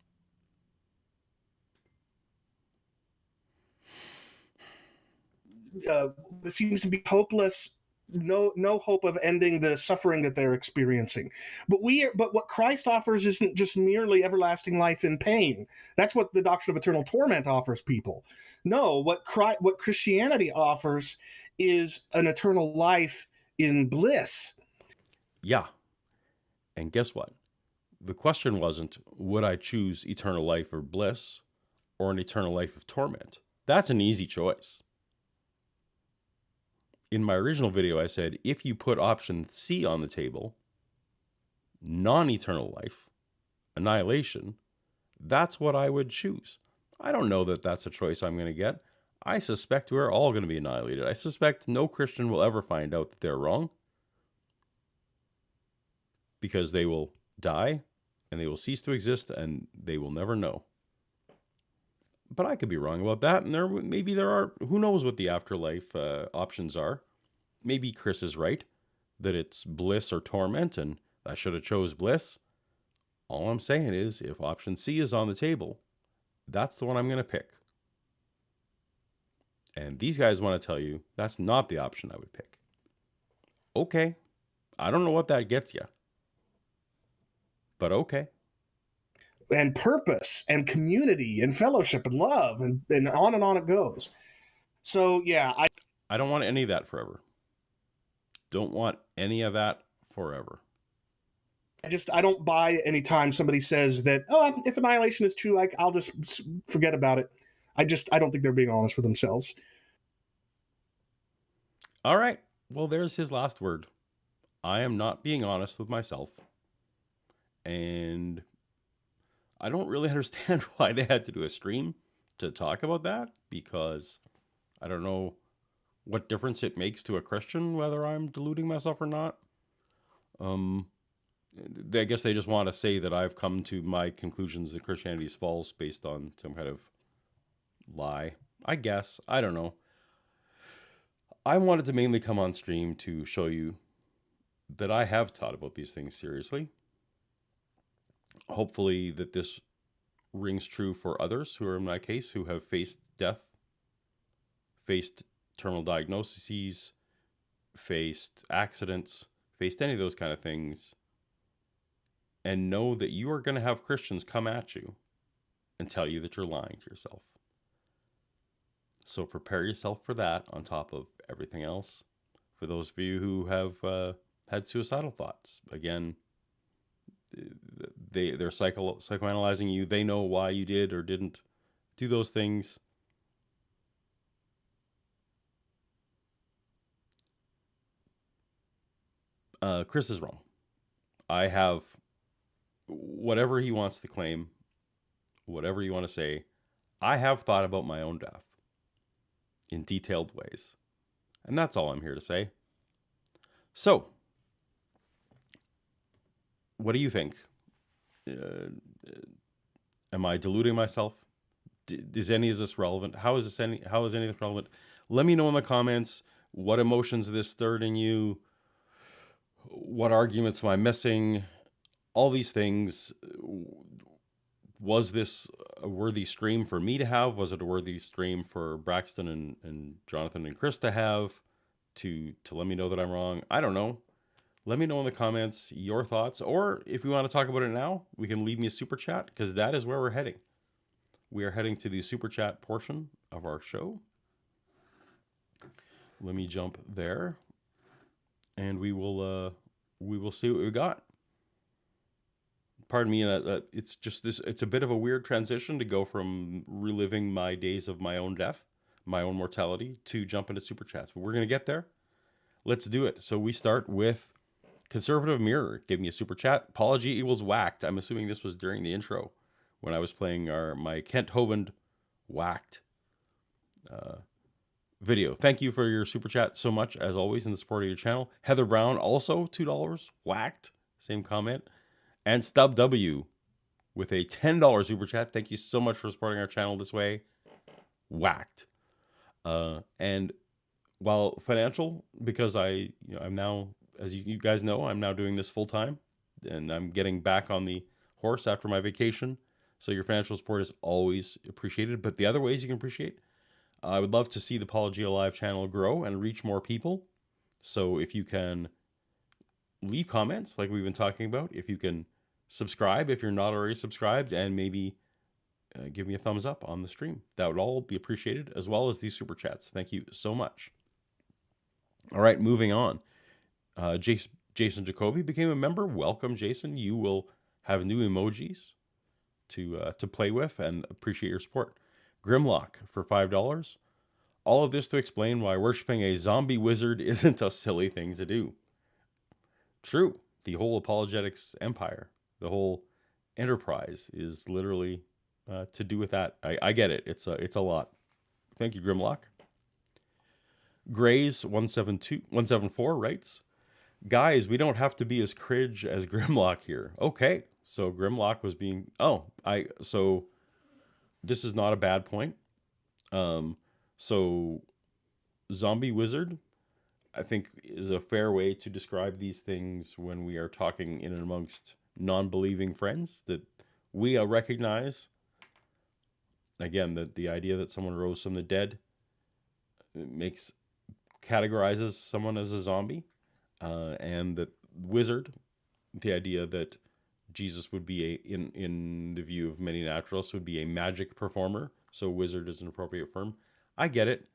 It seems to be hopeless, no hope of ending the suffering that they're experiencing. But what Christ offers isn't just merely everlasting life in pain. That's what the doctrine of eternal torment offers people. No, what Christianity offers is an eternal life in bliss. Yeah. And guess what? The question wasn't, would I choose eternal life or bliss or an eternal life of torment? That's an easy choice. In my original video, I said, if you put option C on the table, non-eternal life, annihilation, that's what I would choose. I don't know that that's a choice I'm going to get. I suspect we're all going to be annihilated. I suspect no Christian will ever find out that they're wrong, because they will die and they will cease to exist and they will never know. But I could be wrong about that, and maybe there are, who knows what the afterlife options are. Maybe Chris is right, that it's bliss or torment, and I should have chose bliss. All I'm saying is, if option C is on the table, that's the one I'm going to pick. And these guys want to tell you that's not the option I would pick. Okay, I don't know what that gets you, but okay. And purpose and community and fellowship and love and on it goes. So yeah, I don't want any of that forever. Don't want any of that forever. I don't buy anytime somebody says that, oh, if annihilation is true, I'll just forget about it. I don't think they're being honest with themselves. All right. Well, there's his last word. I am not being honest with myself. And I don't really understand why they had to do a stream to talk about that, because I don't know what difference it makes to a Christian whether I'm deluding myself or not. I guess they just want to say that I've come to my conclusions that Christianity is false based on some kind of lie. I guess. I don't know. I wanted to mainly come on stream to show you that I have thought about these things seriously. Hopefully that this rings true for others who are in my case, who have faced death, faced terminal diagnoses, faced accidents, faced any of those kind of things, and know that you are going to have Christians come at you and tell you that you're lying to yourself. So prepare yourself for that on top of everything else. For those of you who have had suicidal thoughts, again, they're psychoanalyzing you. They know why you did or didn't do those things. Chris is wrong. I have whatever he wants to claim, whatever you want to say. I have thought about my own death in detailed ways, and that's all I'm here to say. So, what do you think? Am I deluding myself? Is any of this relevant? How is any of this relevant? Let me know in the comments. what emotions this stirred in you, what arguments am I missing, all these things. Was this a worthy stream for me to have? Was it a worthy stream for Braxton and Jonathan and Chris to have to let me know that I'm wrong? I don't know. Let me know in the comments your thoughts, or if you want to talk about it now, we can leave me a super chat, because that is where we're heading. We are heading to the super chat portion of our show. Let me jump there, and we will see what we got. Pardon me, it's just this. It's a bit of a weird transition to go from reliving my days of my own death, my own mortality, to jump into super chats. But we're gonna get there. Let's do it. So we start with Conservative Mirror. Give me a super chat. Apology equals whacked. I'm assuming this was during the intro when I was playing my Kent Hovind whacked video. Thank you for your super chat so much, as always, in the support of your channel. Heather Brown, also $2, whacked. Same comment. And Stub W with a $10 super chat. Thank you so much for supporting our channel this way. Whacked. And while financial, because I'm now, as you guys know, I'm now doing this full time, and I'm getting back on the horse after my vacation. So your financial support is always appreciated. But the other ways you can appreciate, I would love to see the Paulogia Live channel grow and reach more people. So if you can leave comments like we've been talking about, if you can subscribe if you're not already subscribed, and maybe give me a thumbs up on the stream, that would all be appreciated, as well as these super chats. Thank you so much. All right, moving on. Jason Jacoby became a member. Welcome, Jason. You will have new emojis to play with, and appreciate your support. Grimlock for $5. All of this to explain why worshiping a zombie wizard isn't a silly thing to do. True. The whole apologetics empire, the whole enterprise, is literally to do with that. I get it. It's a lot. Thank you, Grimlock. Grays 174 writes, guys, we don't have to be as cringe as Grimlock here. Okay, so Grimlock was being so this is not a bad point. So zombie wizard, I think, is a fair way to describe these things when we are talking in and amongst non-believing friends, that we recognize, again, that the idea that someone rose from the dead categorizes someone as a zombie, and that wizard, the idea that Jesus would be in the view of many naturalists, would be a magic performer. So wizard is an appropriate term. I get it.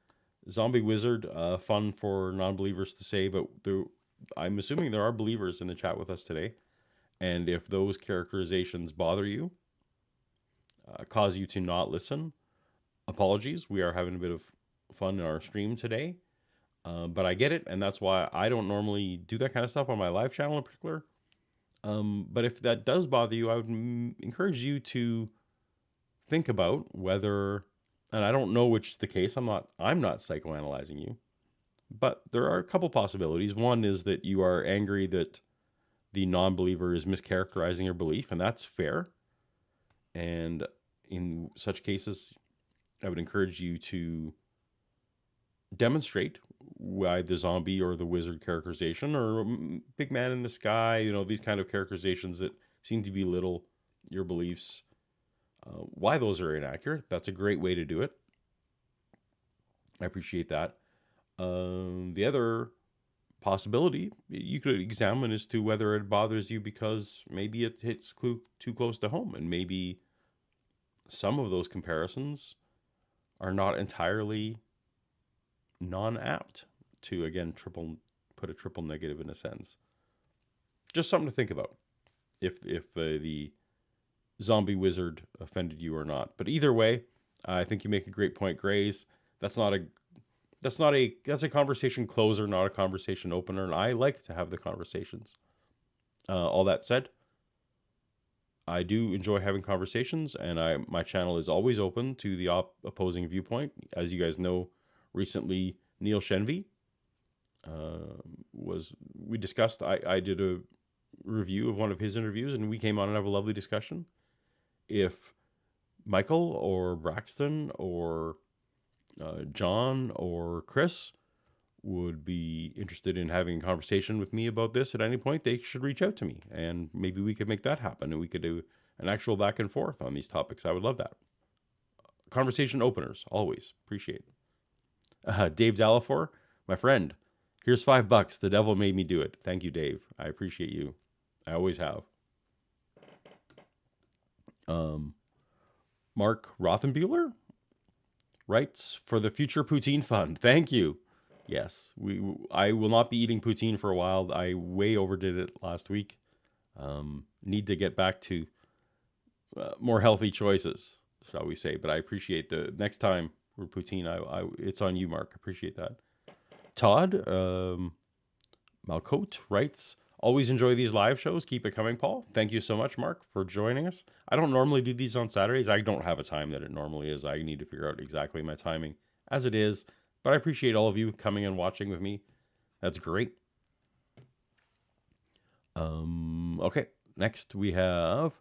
Zombie wizard, fun for non-believers to say, but I'm assuming there are believers in the chat with us today. And if those characterizations bother you, cause you to not listen, apologies. We are having a bit of fun in our stream today. But I get it, and that's why I don't normally do that kind of stuff on my live channel in particular. But if that does bother you, I would encourage you to think about whether, and I don't know which is the case, I'm not psychoanalyzing you, but there are a couple possibilities. One is that you are angry that the non-believer is mischaracterizing your belief, and that's fair. And in such cases, I would encourage you to demonstrate why the zombie or the wizard characterization, or big man in the sky, these kind of characterizations that seem to belittle your beliefs, why those are inaccurate. That's a great way to do it. I appreciate that. The other possibility you could examine as to whether it bothers you because maybe it hits too close to home, and maybe some of those comparisons are not entirely non-apt to, again, put a triple negative in a sense. Just something to think about if the zombie wizard offended you or not. But either way, I think you make a great point, Grays. That's a conversation closer, not a conversation opener, and I like to have the conversations. All that said, I do enjoy having conversations, and my channel is always open to the opposing viewpoint. As you guys know, recently Neil Shenvi we discussed. I did a review of one of his interviews, and we came on and have a lovely discussion. If Michael or Braxton or John or Chris would be interested in having a conversation with me about this at any point, they should reach out to me, and maybe we could make that happen, and we could do an actual back and forth on these topics. I would love that. Conversation openers, always. Appreciate it. Dave Dalafor, my friend, here's $5. The devil made me do it. Thank you, Dave. I appreciate you. I always have. Mark Rothenbuehler writes, for the Future Poutine Fund. Thank you. Yes, I will not be eating poutine for a while. I way overdid it last week. Need to get back to more healthy choices, shall we say. But I appreciate the next time we're poutine, it's on you, Mark. Appreciate that. Todd Malcote writes, always enjoy these live shows. Keep it coming, Paul. Thank you so much, Mark, for joining us. I don't normally do these on Saturdays. I don't have a time that it normally is. I need to figure out exactly my timing as it is. But I appreciate all of you coming and watching with me. That's great. Okay, next we have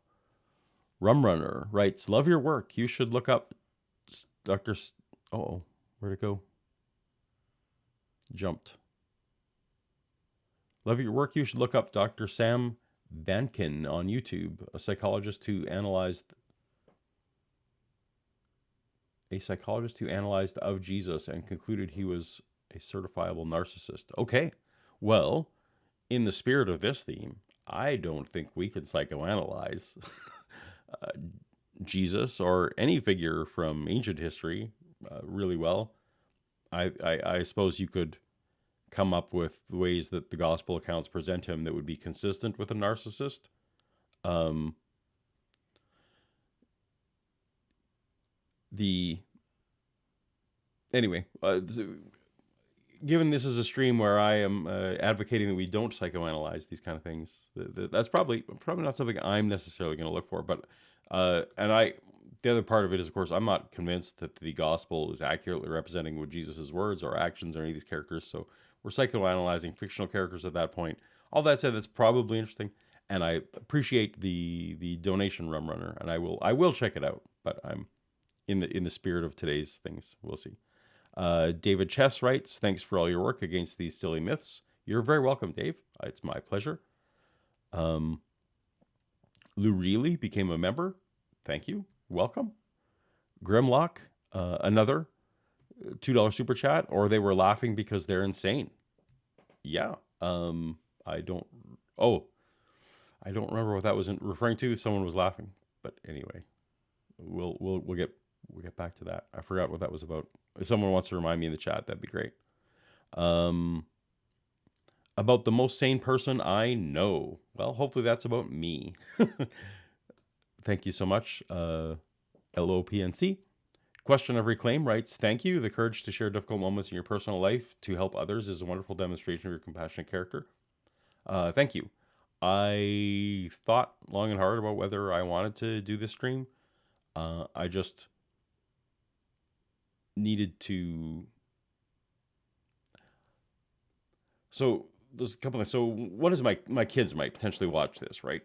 Rum Runner writes, love your work. You should look up Dr. Uh-oh, where'd it go? Jumped. Love your work. You should look up Dr. Sam Bankin on YouTube, a psychologist who analyzed of Jesus and concluded he was a certifiable narcissist. Okay, well, in the spirit of this theme, I don't think we can psychoanalyze Jesus or any figure from ancient history really well. I suppose you could come up with ways that the gospel accounts present him that would be consistent with a narcissist. Anyway, given this is a stream where I am advocating that we don't psychoanalyze these kind of things, that's probably not something I'm necessarily going to look for. But the other part of it is, of course, I'm not convinced that the gospel is accurately representing what Jesus' words or actions or any of these characters. So we're psychoanalyzing fictional characters at that point. All that said, that's probably interesting, and I appreciate the donation, Rum Runner, and I will check it out. But I'm in the spirit of today's things. We'll see. David Chess writes, thanks for all your work against these silly myths. You're very welcome, Dave. It's my pleasure. Lou Reilly became a member. Thank you. Welcome. Grimlock, another $2 super chat, or they were laughing because they're insane. Yeah. I don't remember what that was referring to. Someone was laughing, but anyway, we'll get back to that. I forgot what that was about. If someone wants to remind me in the chat, that'd be great. About the most sane person I know. Well, hopefully that's about me. Thank you so much. LOPNC. Question of Reclaim writes, thank you. The courage to share difficult moments in your personal life to help others is a wonderful demonstration of your compassionate character. Thank you. I thought long and hard about whether I wanted to do this stream. I just needed to. So there's a couple of things. So one is my kids might potentially watch this, right?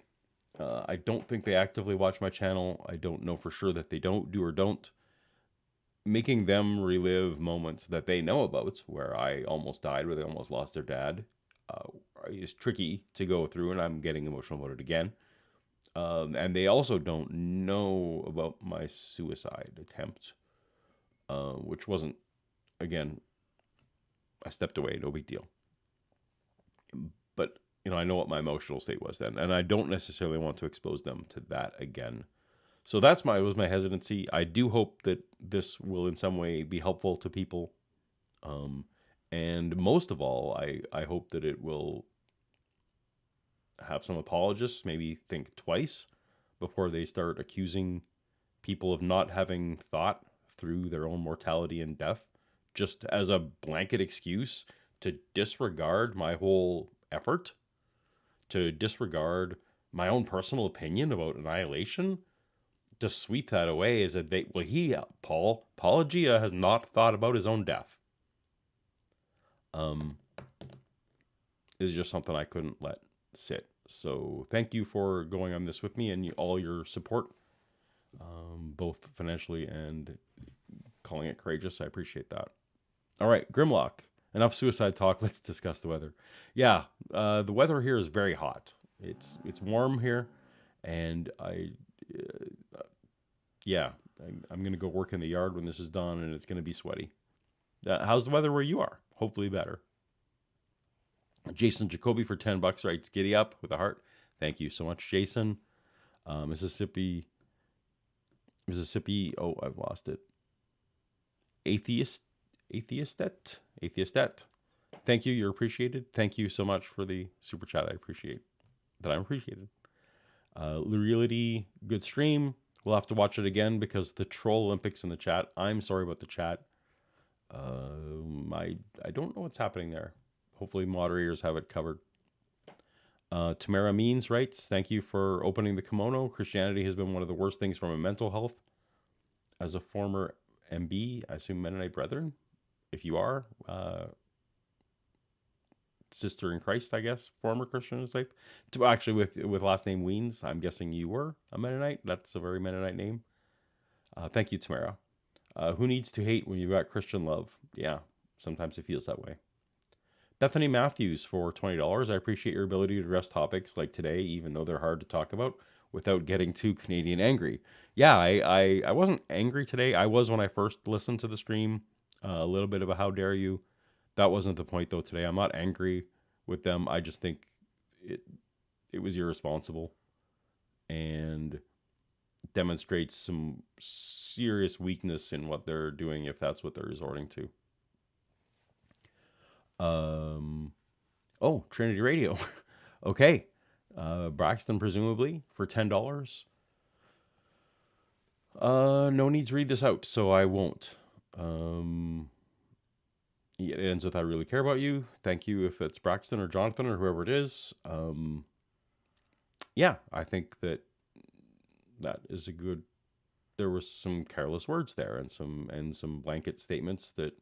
I don't think they actively watch my channel. I don't know for sure that they do or don't. Making them relive moments that they know about, where I almost died, where they almost lost their dad, is tricky to go through, and I'm getting emotional about it again. And they also don't know about my suicide attempt, which wasn't, again, I stepped away, no big deal. But, I know what my emotional state was then, and I don't necessarily want to expose them to that again. So was my hesitancy. I do hope that this will in some way be helpful to people. And most of all, I hope that it will have some apologists maybe think twice before they start accusing people of not having thought through their own mortality and death, just as a blanket excuse to disregard my whole effort, to disregard my own personal opinion about annihilation, to sweep that away as Paulogia has not thought about his own death. Is just something I couldn't let sit. So thank you for going on this with me and all your support, both financially and calling it courageous. I appreciate that. All right, Grimlock. Enough suicide talk. Let's discuss the weather. Yeah, the weather here is very hot. It's warm here, and I'm gonna go work in the yard when this is done, and it's gonna be sweaty. How's the weather where you are? Hopefully better. Jason Jacoby for $10 writes, "Giddy up" with a heart. Thank you so much, Jason. Mississippi. Oh, I've lost it. Atheistet. Thank you. You're appreciated. Thank you so much for the super chat. I appreciate that. I'm appreciated. Reality, good stream. We'll have to watch it again because the Troll Olympics in the chat. I'm sorry about the chat. I don't know what's happening there. Hopefully moderators have it covered. Tamara Means writes, "Thank you for opening the kimono. Christianity has been one of the worst things from a mental health. As a former MB, I assume Mennonite Brethren, if you are, sister in Christ, I guess, former Christian in his life. Actually, with last name Weens, I'm guessing you were a Mennonite. That's a very Mennonite name. Thank you, Tamara. Who needs to hate when you've got Christian love? Yeah, sometimes it feels that way. Bethany Matthews for $20. I appreciate your ability to address topics like today, even though they're hard to talk about, without getting too Canadian angry. Yeah, I wasn't angry today. I was when I first listened to the stream. A little bit of a how dare you. That wasn't the point, though, today. I'm not angry with them. I just think it was irresponsible and demonstrates some serious weakness in what they're doing if that's what they're resorting to. Oh, Trinity Radio. Okay. Braxton, presumably, for $10. No need to read this out, so I won't. It ends with, "I really care about you." Thank you if it's Braxton or Jonathan or whoever it is. Yeah, I think that is a good... There was some careless words there and some blanket statements that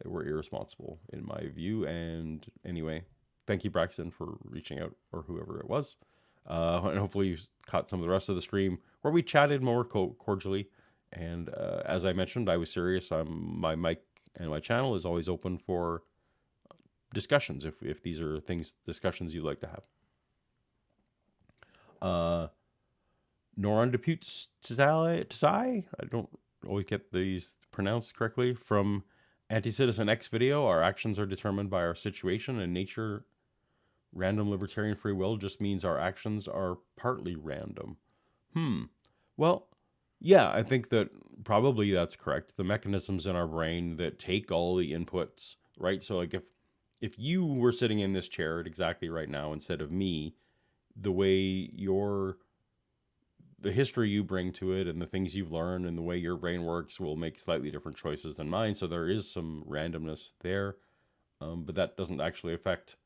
were irresponsible in my view. And anyway, thank you, Braxton, for reaching out, or whoever it was. And hopefully you caught some of the rest of the stream where we chatted more cordially. And as I mentioned, I was serious. My mic and my channel is always open for discussions if these are discussions you'd like to have. Noran Deputes Tsai, I don't always get these pronounced correctly, from Anti-Citizen X video. "Our actions are determined by our situation and nature. Random libertarian free will just means our actions are partly random." Well, yeah, I think that probably that's correct. The mechanisms in our brain that take all the inputs, right? So like if you were sitting in this chair exactly right now instead of me, the way the history you bring to it and the things you've learned and the way your brain works will make slightly different choices than mine. So there is some randomness there, but that doesn't actually affect...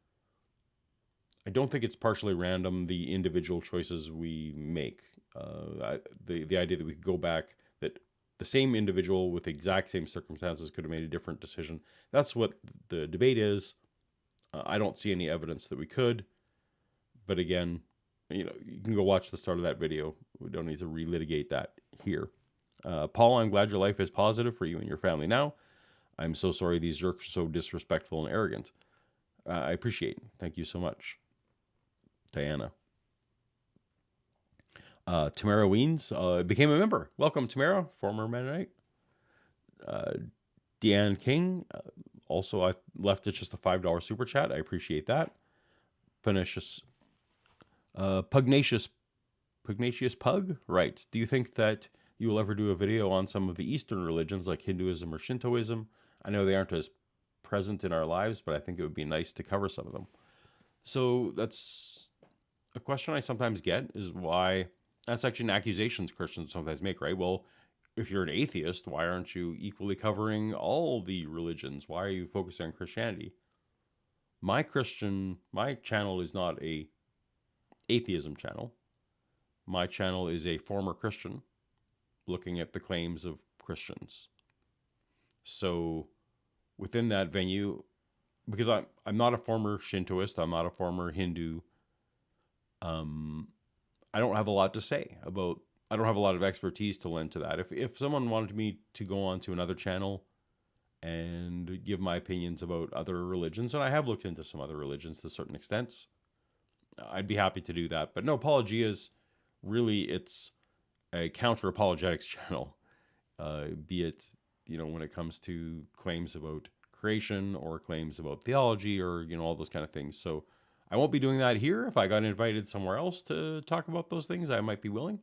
I don't think it's partially random, the individual choices we make. The idea that we could go back, that the same individual with the exact same circumstances could have made a different decision. That's what the debate is. I don't see any evidence that we could. But again, you can go watch the start of that video. We don't need to relitigate that here. Paul, I'm glad your life is positive for you and your family now. I'm so sorry these jerks are so disrespectful and arrogant. I appreciate it. Thank you so much. Diana. Tamara Weens became a member. Welcome, Tamara, former Mennonite. Deanne King, also I left it just a $5 super chat. I appreciate that. Pugnacious Pug writes, "Do you think that you will ever do a video on some of the Eastern religions like Hinduism or Shintoism? I know they aren't as present in our lives, but I think it would be nice to cover some of them." So that's a question I sometimes get, is why... That's actually an accusation Christians sometimes make, right? Well, if you're an atheist, why aren't you equally covering all the religions? Why are you focusing on Christianity? My channel is not a atheism channel. My channel is a former Christian looking at the claims of Christians. So within that venue, because I'm not a former Shintoist, I'm not a former Hindu, I don't have a lot to say about... I don't have a lot of expertise to lend to that. If someone wanted me to go on to another channel and give my opinions about other religions. And I have looked into some other religions to certain extents. I'd be happy to do that. But no, Paulogia is really, it's a counter-apologetics channel, be it, when it comes to claims about creation or claims about theology or, all those kind of things. So I won't be doing that here. If I got invited somewhere else to talk about those things, I might be willing.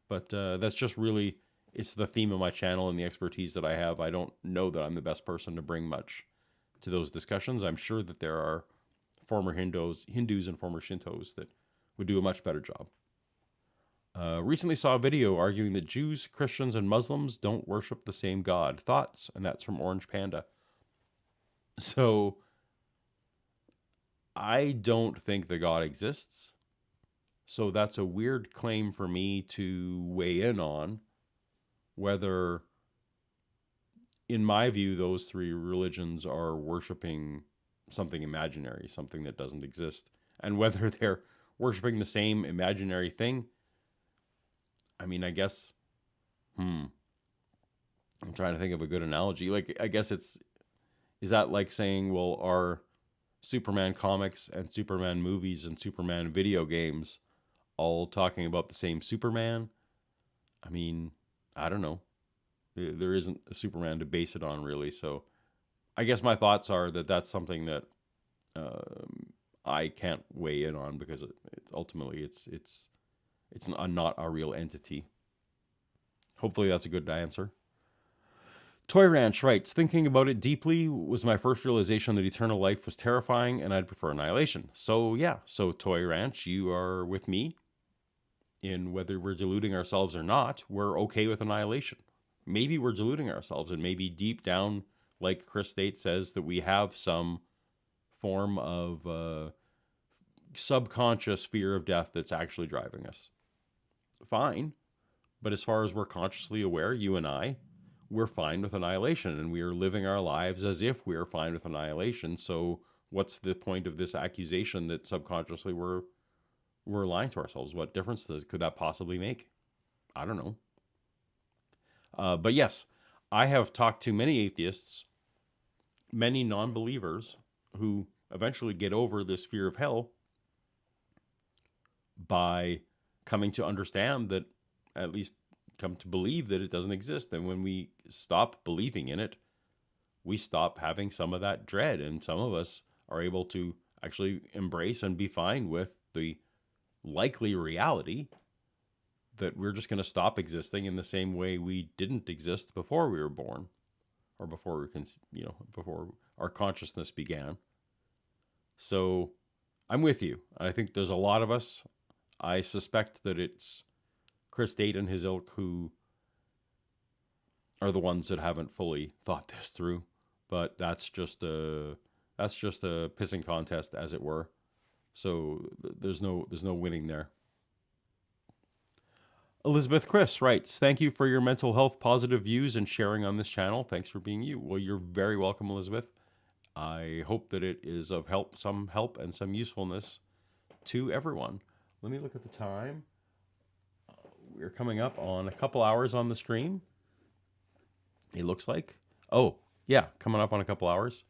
But that's just really, it's the theme of my channel and the expertise that I have. I don't know that I'm the best person to bring much to those discussions. I'm sure that there are former Hindus and former Shintos that would do a much better job. Recently saw a video arguing that Jews, Christians, and Muslims don't worship the same God. Thoughts? And that's from Orange Panda. So, I don't think the God exists. So that's a weird claim for me to weigh in on, whether, in my view, those three religions are worshiping something imaginary, something that doesn't exist, and whether they're worshiping the same imaginary thing. I mean, I guess, I'm trying to think of a good analogy. Like, I guess is that like saying, well, are Superman comics and Superman movies and Superman video games all talking about the same Superman? I mean, I don't know. There isn't a Superman to base it on, really. So I guess my thoughts are that that's something that I can't weigh in on, because ultimately it's not a real entity. Hopefully that's a good answer. Toy Ranch writes, thinking about it deeply was my first realization that eternal life was terrifying and I'd prefer annihilation. So yeah, so Toy Ranch, you are with me in whether we're deluding ourselves or not. We're okay with annihilation. Maybe we're deluding ourselves, and maybe deep down, like Chris State says, that we have some form of subconscious fear of death that's actually driving us. Fine. But as far as we're consciously aware, you and I, we're fine with annihilation, and we are living our lives as if we are fine with annihilation. So what's the point of this accusation that subconsciously we're lying to ourselves? What difference could that possibly make? I don't know. But yes, I have talked to many atheists, many non-believers, who eventually get over this fear of hell by coming to understand that, at least come to believe that it doesn't exist. And when we stop believing in it, we stop having some of that dread. And some of us are able to actually embrace and be fine with the likely reality that we're just going to stop existing in the same way we didn't exist before we were born, or before before our consciousness began. So I'm with you. I think there's a lot of us. I suspect that it's Chris Date and his ilk who are the ones that haven't fully thought this through. But that's just a pissing contest, as it were. So there's no winning there. Elizabeth Chris writes, thank you for your mental health positive views and sharing on this channel. Thanks for being you. Well, you're very welcome, Elizabeth. I hope that it is of some help and some usefulness to everyone. Let me look at the time. We're coming up on a couple hours on the stream. It looks like. Oh, yeah, coming up on a couple hours.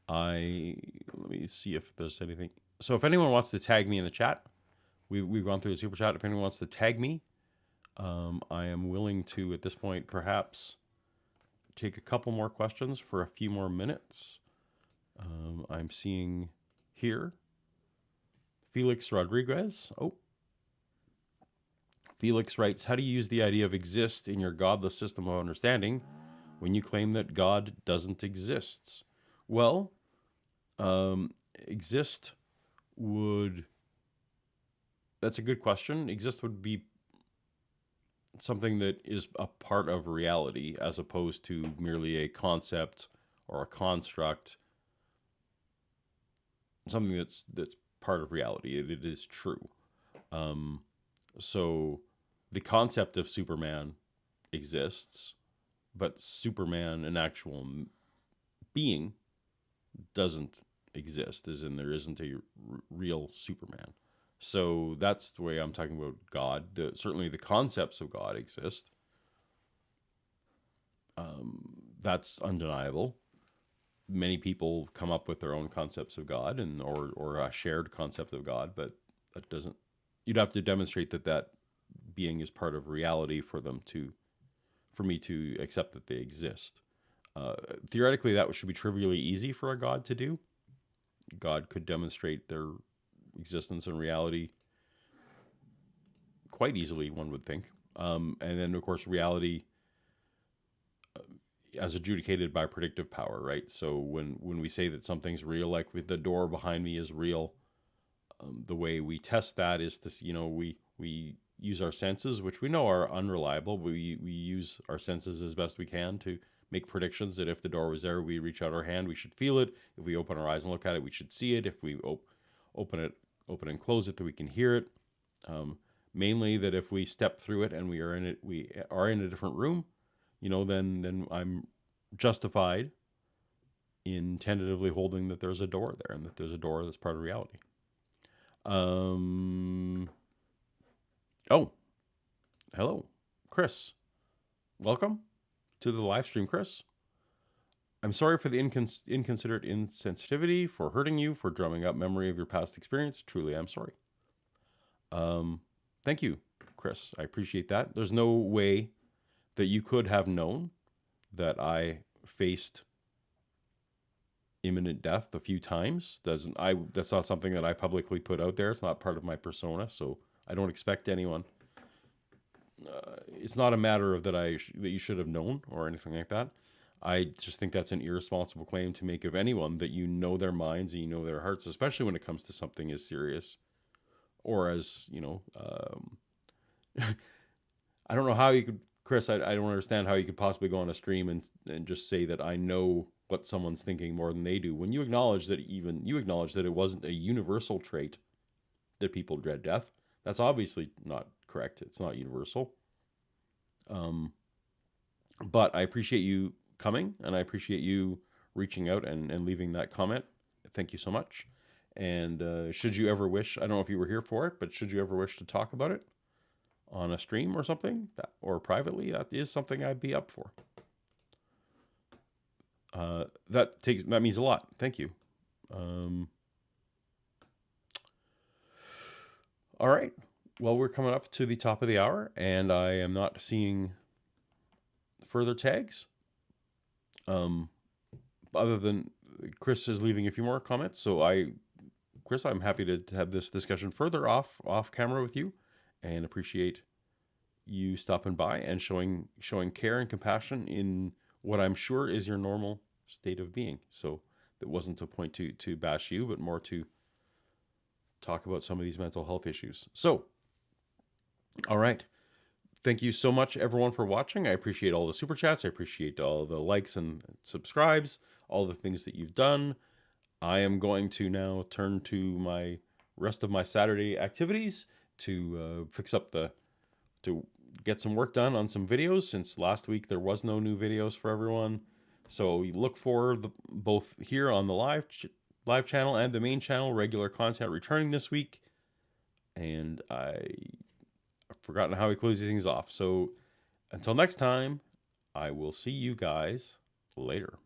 Let me see if there's anything. So if anyone wants to tag me in the chat, we've gone through the super chat. If anyone wants to tag me, I am willing to, at this point, perhaps take a couple more questions for a few more minutes. I'm seeing here Felix Rodriguez. Oh, Felix writes, how do you use the idea of exist in your godless system of understanding when you claim that God doesn't exist? Well, exist would... That's a good question. Exist would be something that is a part of reality, as opposed to merely a concept or a construct. Something that's part of reality. It is true. So the concept of Superman exists, but Superman, an actual being, doesn't exist, as in there isn't a real Superman. So that's the way I'm talking about God. Certainly the concepts of God exist. That's undeniable. Many people come up with their own concepts of God or a shared concept of God, but that doesn't. You'd have to demonstrate that being is part of reality for me to accept that they exist. Theoretically, that should be trivially easy for a God to do. God could demonstrate their existence and reality quite easily, one would think. And then, of course, reality as adjudicated by predictive power, right? So when we say that something's real, like with the door behind me is real, the way we test that is this, we use our senses, which we know are unreliable. We use our senses as best we can to make predictions that if the door was there, we reach out our hand, we should feel it. If we open our eyes and look at it, we should see it. If we open and close it, that we can hear it. Mainly that if we step through it and we are in a different room, then I'm justified in tentatively holding that there's a door there and that there's a door that's part of reality. Oh, hello, Chris. Welcome to the live stream, Chris. I'm sorry for the inconsiderate insensitivity, for hurting you, for drumming up memory of your past experience. Truly, I'm sorry. Thank you, Chris. I appreciate that. There's no way that you could have known that I faced imminent death a few times. That's not something that I publicly put out there. It's not part of my persona, so I don't expect anyone. It's not a matter of that you should have known or anything like that. I just think that's an irresponsible claim to make of anyone, that you know their minds and you know their hearts, especially when it comes to something as serious or as, I don't know how you could, Chris, I don't understand how you could possibly go on a stream and just say that I know what someone's thinking more than they do. When you acknowledge that it wasn't a universal trait that people dread death, that's obviously not correct. It's not universal. But I appreciate you coming, and I appreciate you reaching out and leaving that comment. Thank you so much. And should you ever wish, I don't know if you were here for it, but should you ever wish to talk about it on a stream or something, or privately, that is something I'd be up for. That means a lot. Thank you. All right. Well, we're coming up to the top of the hour, and I am not seeing further tags. Other than Chris is leaving a few more comments. So Chris, I'm happy to have this discussion further off camera with you, and appreciate you stopping by and showing care and compassion in what I'm sure is your normal state of being. So it wasn't a point to bash you, but more to talk about some of these mental health issues. So, all right. Thank you so much, everyone, for watching. I appreciate all the super chats. I appreciate all the likes and subscribes, all the things that you've done. I am going to now turn to my rest of my Saturday activities to to get some work done on some videos, since last week there was no new videos for everyone. So we look for both here on the live live channel and the main channel, regular content returning this week. And I've forgotten how he closes things off. So until next time, I will see you guys later.